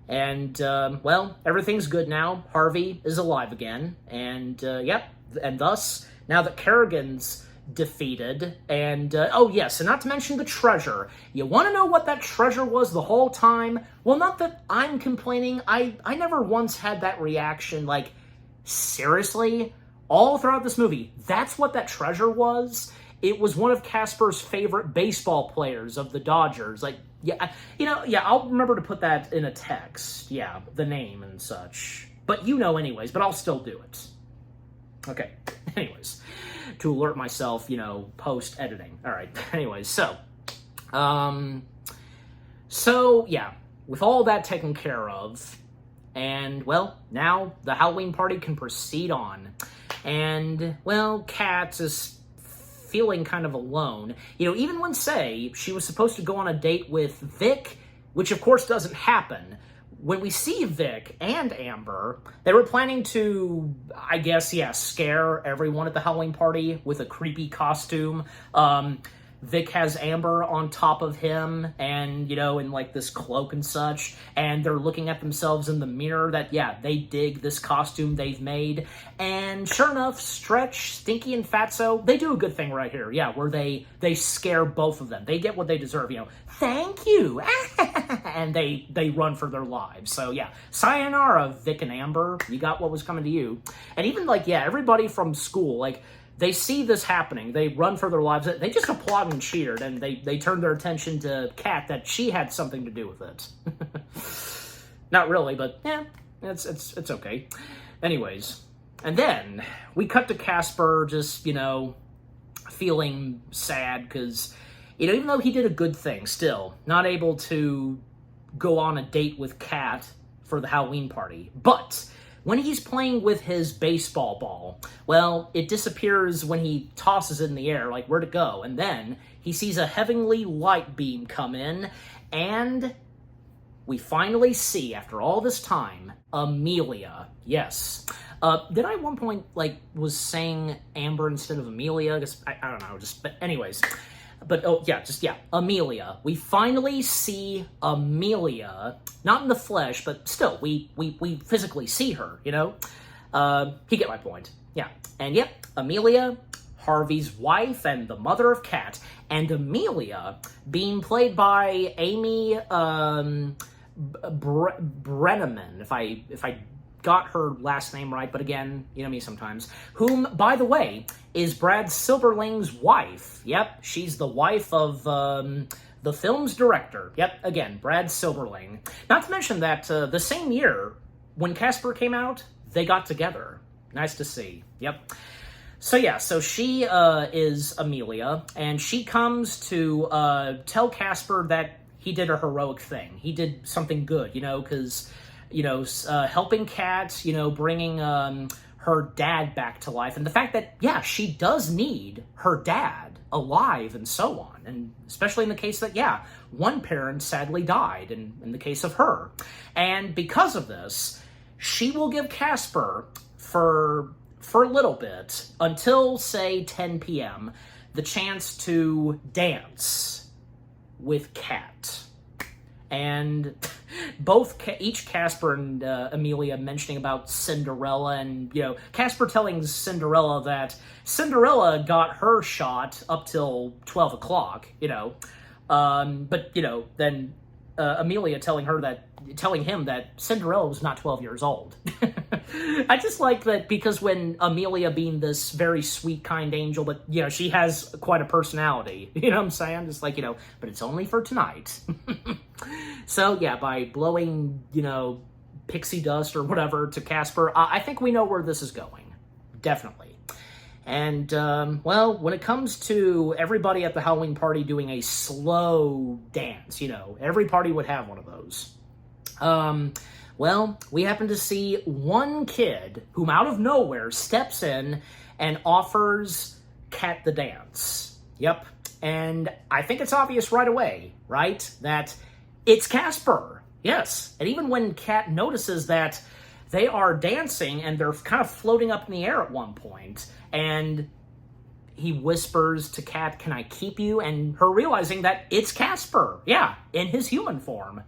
And, well, everything's good now. Harvey is alive again. And, and thus, now that Kerrigan's defeated, and, oh yes, and not to mention the treasure. You want to know what that treasure was the whole time? Well, not that I'm complaining. I never once had that reaction, seriously? All throughout this movie, that's what that treasure was? It was one of Casper's favorite baseball players of the Dodgers. I'll remember to put that in a text. Yeah, the name and such. But anyways, but I'll still do it. Okay, anyways. To alert myself, post-editing. All right, anyways, so, yeah. with all that taken care of, and, well, now the Halloween party can proceed on. And, well, Kat is feeling kind of alone. You know, even when, say, she was supposed to go on a date with Vic, which of course doesn't happen, when we see Vic and Amber, they were planning to, I guess, yeah, scare everyone at the Halloween party with a creepy costume. Vic has Amber on top of him and, you know, in like this cloak and such, and they're looking at themselves in the mirror that, yeah, they dig this costume they've made. And sure enough, Stretch, Stinky, and Fatso, they do a good thing right here, yeah, where they scare both of them. They get what they deserve, you know, thank you, and they run for their lives. So yeah, sayonara, Vic and Amber, you got what was coming to you. And even like, yeah, everybody from school, like, they see this happening, they run for their lives, they just applaud and cheered, and they turn their attention to Kat, that she had something to do with it. Not really, but yeah, it's okay. Anyways, and then we cut to Casper just, you know, feeling sad, because, you know, even though he did a good thing, still, not able to go on a date with Kat for the Halloween party, but when he's playing with his baseball ball, well, it disappears when he tosses it in the air, like, where'd it go? And then he sees a heavenly light beam come in, and we finally see, after all this time, Amelia. Yes. Did I at one point, like, was saying Amber instead of Amelia? I don't know, but anyways. But, oh, yeah, Amelia. We finally see Amelia, not in the flesh, but still, we physically see her, you know? You get my point. Yeah. And, yep, Amelia, Harvey's wife and the mother of Kat, and Amelia being played by Amy Brenneman, if I got her last name right, but again, you know me sometimes, whom, by the way, is Brad Silberling's wife. Yep, she's the wife of the film's director. Yep, again, Brad Silberling. Not to mention that the same year, when Casper came out, they got together. Nice to see. Yep. So yeah, so she is Amelia, and she comes to tell Casper that he did a heroic thing. He did something good, you know, because, you know, helping Kat, you know, bringing her dad back to life, and the fact that, yeah, she does need her dad alive and so on, and especially in the case that, yeah, one parent sadly died in the case of her. And because of this, she will give Casper, for a little bit, until, say, 10 p.m., the chance to dance with Kat. And each Casper and Amelia mentioning about Cinderella, and, you know, Casper telling Cinderella that Cinderella got her shot up till 12 o'clock, you know, but, you know, then Amelia telling him that Cinderella was not 12 years old. I just like that, because when Amelia, being this very sweet, kind angel, but, you know, she has quite a personality, you know what I'm saying? Just like, you know, but it's only for tonight. So, yeah, by blowing, you know, pixie dust or whatever to Casper, I think we know where this is going. Definitely. And, well, when it comes to everybody at the Halloween party doing a slow dance, you know, every party would have one of those. Well, we happen to see one kid whom out of nowhere steps in and offers Kat the dance. Yep. And I think it's obvious right away, right, that it's Casper. Yes. And even when Kat notices that they are dancing and they're kind of floating up in the air at one point, and he whispers to Kat, "Can I keep you?" And her realizing that it's Casper. Yeah, in his human form.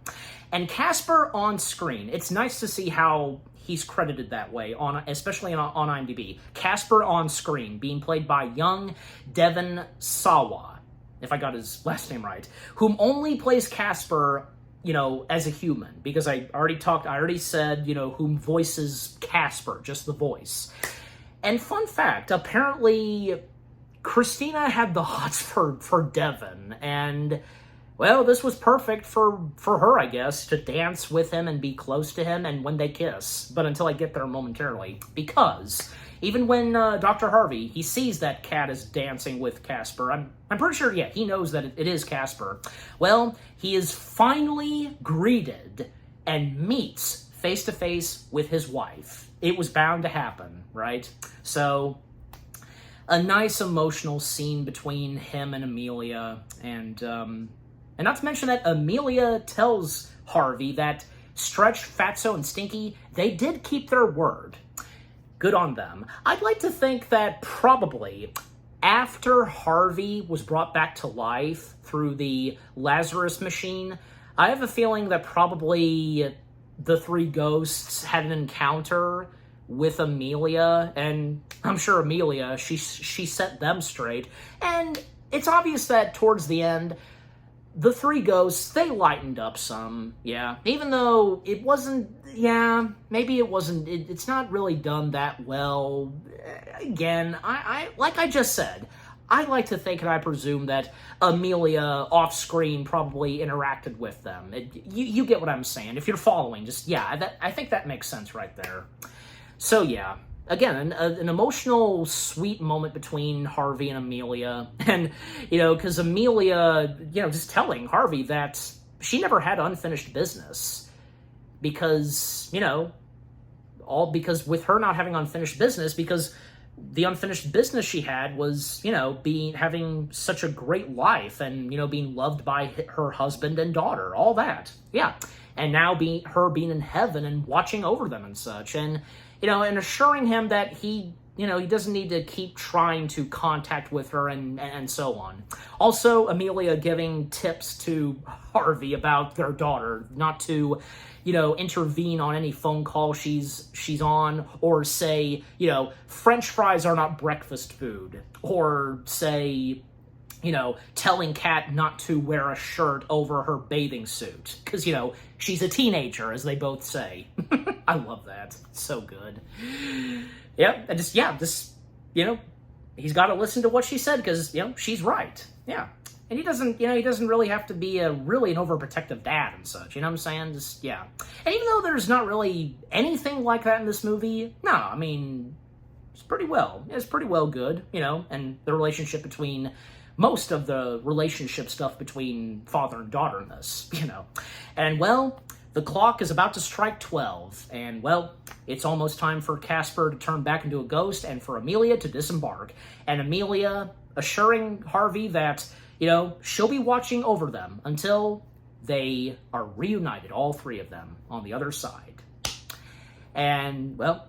And Casper on screen, it's nice to see how he's credited that way, especially on IMDb. Casper on screen, being played by young Devon Sawa, if I got his last name right, whom only plays Casper, you know, as a human, because I already said, you know, whom voices Casper, just the voice. And fun fact, apparently Christina had the hots for Devon, and, well, this was perfect for her, I guess, to dance with him and be close to him, and when they kiss. But until I get there momentarily, because Even when Dr. Harvey, he sees that Kat is dancing with Casper. I'm pretty sure, yeah, he knows that it is Casper. Well, he is finally greeted and meets face-to-face with his wife. It was bound to happen, right? So, a nice emotional scene between him and Amelia, and not to mention that Amelia tells Harvey that Stretch, Fatso, and Stinky, they did keep their word. Good on them. I'd like to think that probably after Harvey was brought back to life through the Lazarus machine, I have a feeling that probably the three ghosts had an encounter with Amelia, and I'm sure Amelia, she set them straight. And it's obvious that towards the end, the three ghosts, they lightened up some, yeah. Even though it wasn't, yeah, maybe it wasn't, it's not really done that well. Again, I like I just said, I like to think and I presume that Amelia off-screen probably interacted with them. You get what I'm saying. If you're following, just, yeah, I think that makes sense right there. So, yeah. Again, an emotional, sweet moment between Harvey and Amelia. And, because Amelia, just telling Harvey that she never had unfinished business. Because, all because with her not having unfinished business, because the unfinished business she had was, having such a great life and, being loved by her husband and daughter, all that. Yeah. And now her being in heaven and watching over them and such. And, and assuring him that he doesn't need to keep trying to contact with her and so on. Also, Amelia giving tips to Harvey about their daughter, not to, intervene on any phone call she's on, or say, French fries are not breakfast food, or say, telling Kat not to wear a shirt over her bathing suit. Because, she's a teenager, as they both say. I love that. So good. Yep, and he's got to listen to what she said, because, she's right. Yeah. And he doesn't really have to be an overprotective dad and such, you know what I'm saying? Just, yeah. And even though there's not really anything like that in this movie, no, I mean, it's pretty well good, and the relationship between, most of the relationship stuff between father and daughter in this, And, well, the clock is about to strike 12, and, well, it's almost time for Casper to turn back into a ghost and for Amelia to disembark. And Amelia assuring Harvey that, she'll be watching over them until they are reunited, all three of them, on the other side. And, well,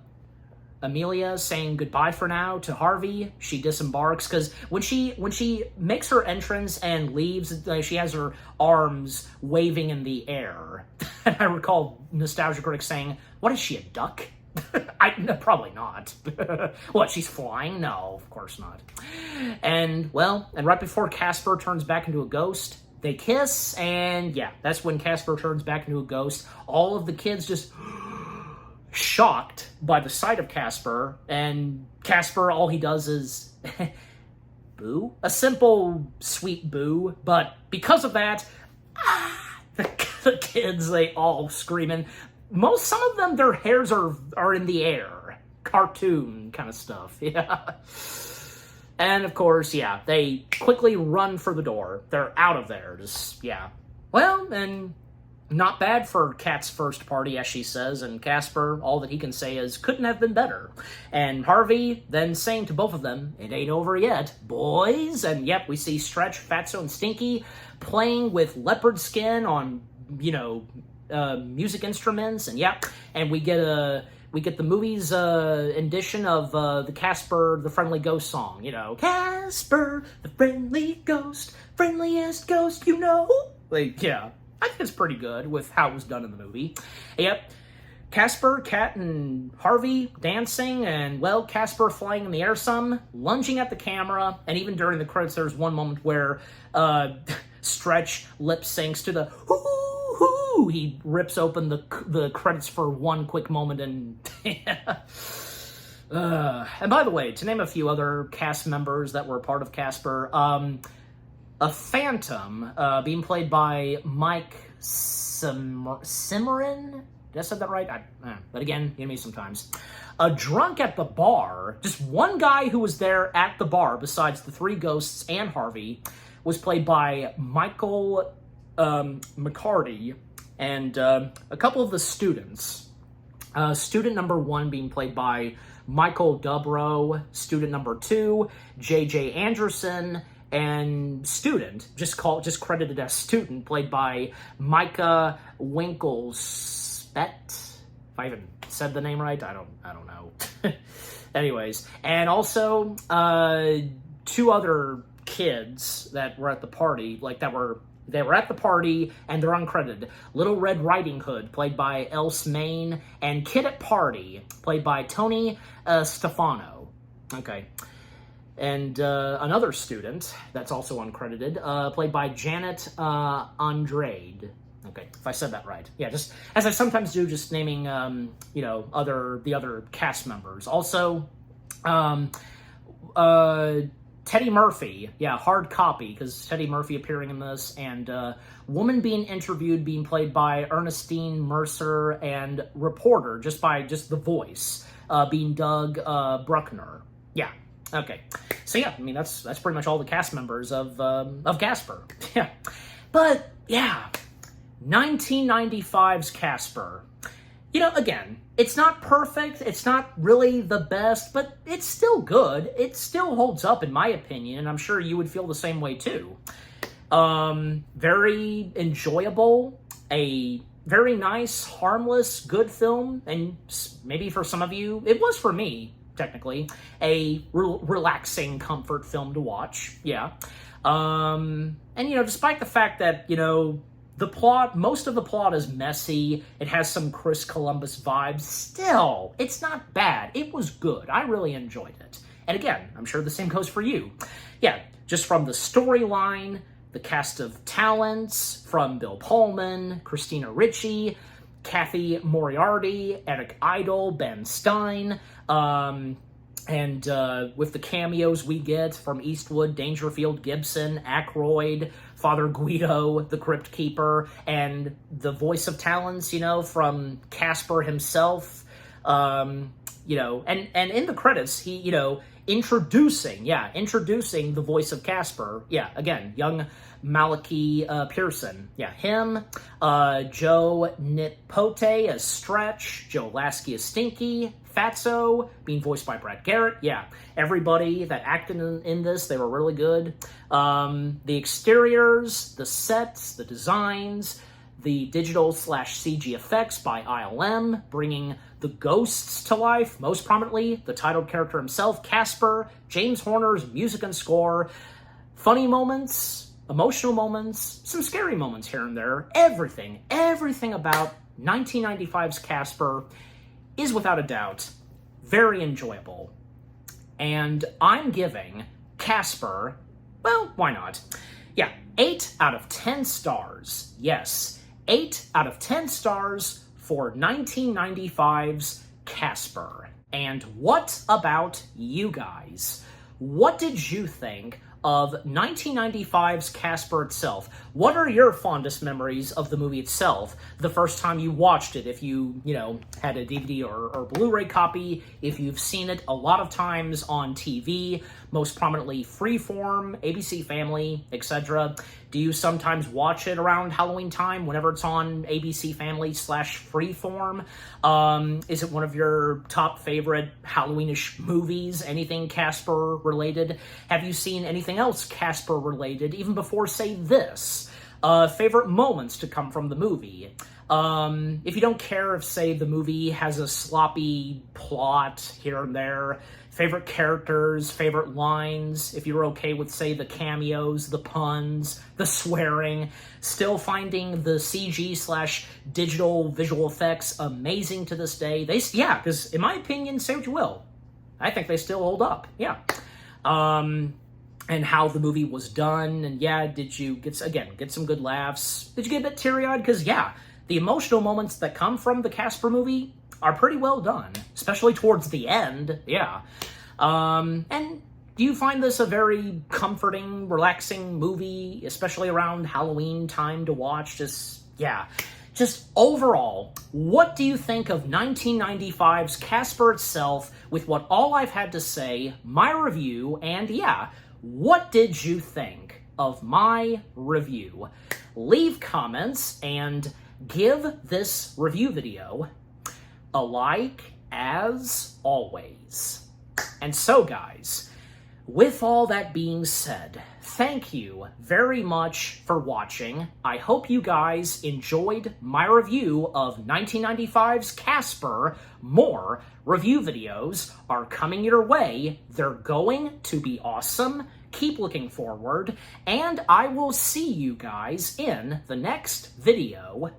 Amelia saying goodbye for now to Harvey. She disembarks, because when she makes her entrance and leaves, she has her arms waving in the air. And I recall Nostalgia Critic saying, "What is she, a duck?" No, probably not. What, she's flying? No, of course not. And, well, and right before Casper turns back into a ghost, they kiss, and yeah, that's when Casper turns back into a ghost. All of the kids just shocked by the sight of Casper, and Casper, all he does is boo. A simple, sweet boo, but because of that, the kids, they all screaming. Some of them, their hairs are in the air. Cartoon kind of stuff, yeah. And, of course, yeah, they quickly run for the door. They're out of there, just, yeah. Well, and not bad for Kat's first party, as she says, and Casper, all that he can say is, couldn't have been better. And Harvey then saying to both of them, it ain't over yet, boys. And, yep, we see Stretch, Fatso, and Stinky playing with leopard skin on, music instruments, and yeah, and we get the movie's edition of the Casper the Friendly Ghost song, Casper the Friendly Ghost, friendliest ghost Like, yeah, I think it's pretty good with how it was done in the movie. Yep, Casper, Kat, and Harvey dancing, and, well, Casper flying in the air some, lunging at the camera, and even during the credits there's one moment where Stretch lip syncs to the hoo-hoo. He rips open the credits for one quick moment, and and by the way, to name a few other cast members that were part of Casper, a phantom being played by Mike Simmerin. Did I say that right? But again, give me sometimes. drunk at the bar, just one guy who was there at the bar besides the three ghosts and Harvey, was played by Michael McCarty, and a couple of the students. Student number 1 being played by Michael Dubrow, student number 2, J.J. Anderson, and student, just credited as student, played by Micah Winklespet. If I even said the name right, I don't know. Anyways, and also 2 other kids that were at the party, they were at the party, and they're uncredited. Little Red Riding Hood, played by Else Main, and Kid at Party, played by Tony Stefano. Okay. And another student that's also uncredited, played by Janet Andrade. Okay, if I said that right. Yeah, just as I sometimes do, just naming, the other cast members. Also, Teddy Murphy, yeah, hard copy, because Teddy Murphy appearing in this, and woman being interviewed being played by Ernestine Mercer, and reporter, just the voice, being Doug Bruckner. Yeah, okay. So yeah, I mean, that's pretty much all the cast members of Casper. Yeah. But, yeah, 1995's Casper. You know, again, it's not perfect, it's not really the best, but it's still good. It still holds up, in my opinion, and I'm sure you would feel the same way, too. Very enjoyable, a very nice, harmless, good film, and maybe for some of you, it was for me, technically, a relaxing comfort film to watch, yeah. And, despite the fact that, most of the plot is messy, it has some Chris Columbus vibes, still, it's not bad. It was good. I really enjoyed it. And again, I'm sure the same goes for you. Yeah, just from the storyline, the cast of talents, from Bill Pullman, Christina Ricci, Kathy Moriarty, Eric Idle, Ben Stein, and with the cameos we get from Eastwood, Dangerfield, Gibson, Aykroyd, Father Guido, the Crypt Keeper, and the voice of talents, from Casper himself, and in the credits, he, introducing the voice of Casper, again, young Malachi Pearson, him, Joe Nipote as Stretch, Joe Lasky as Stinky, Fatso, being voiced by Brad Garrett. Yeah, everybody that acted in this, they were really good. The exteriors, the sets, the designs, the digital/CG effects by ILM, bringing the ghosts to life, most prominently, the titled character himself, Casper, James Horner's music and score, funny moments, emotional moments, some scary moments here and there. Everything about 1995's Casper is without a doubt very enjoyable. And I'm giving Casper, well, why not? Yeah, 8 out of 10 stars. Yes, 8 out of 10 stars for 1995's Casper. And what about you guys? What did you think of 1995's Casper itself? What are your fondest memories of the movie itself? The first time you watched it, if you, had a DVD or Blu-ray copy, if you've seen it a lot of times on TV, most prominently Freeform, ABC Family, etc. Do you sometimes watch it around Halloween time whenever it's on ABC Family /Freeform? Is it one of your top favorite Halloweenish movies? Anything Casper related? Have you seen anything else Casper related, even before, say, this? Favorite moments to come from the movie? If you don't care if, say, the movie has a sloppy plot here and there, favorite characters, favorite lines, if you're okay with, say, the cameos, the puns, the swearing, still finding the CG/digital visual effects amazing to this day. Because in my opinion, say what you will, I think they still hold up, yeah. And how the movie was done, and did you get some good laughs? Did you get a bit teary-eyed? Because, the emotional moments that come from the Casper movie are pretty well done, especially towards the end, And do you find this a very comforting, relaxing movie, especially around Halloween time to watch? just overall, what do you think of 1995's Casper itself with what all I've had to say, my review, and yeah, what did you think of my review? Leave comments and give this review video a like as always. And so guys, with all that being said, thank you very much for watching. I hope you guys enjoyed my review of 1995's Casper. More review videos are coming your way. They're going to be awesome. Keep looking forward, and I will see you guys in the next video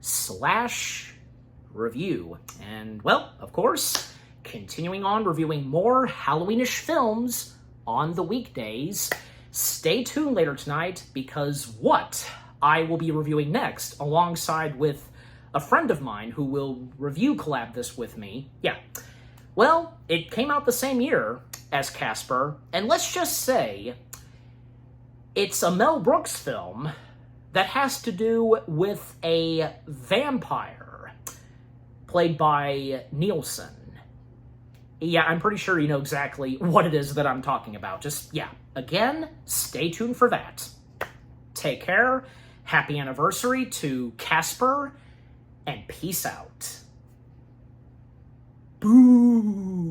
/ review. And, well, of course, continuing on reviewing more Halloweenish films on the weekdays. Stay tuned later tonight, because what I will be reviewing next, alongside with a friend of mine who will review collab this with me, yeah, well, it came out the same year as Casper, and let's just say it's a Mel Brooks film that has to do with a vampire played by Nielsen. Yeah, I'm pretty sure you know exactly what it is that I'm talking about. Just, yeah, again, stay tuned for that. Take care, happy anniversary to Casper, and peace out. Boo!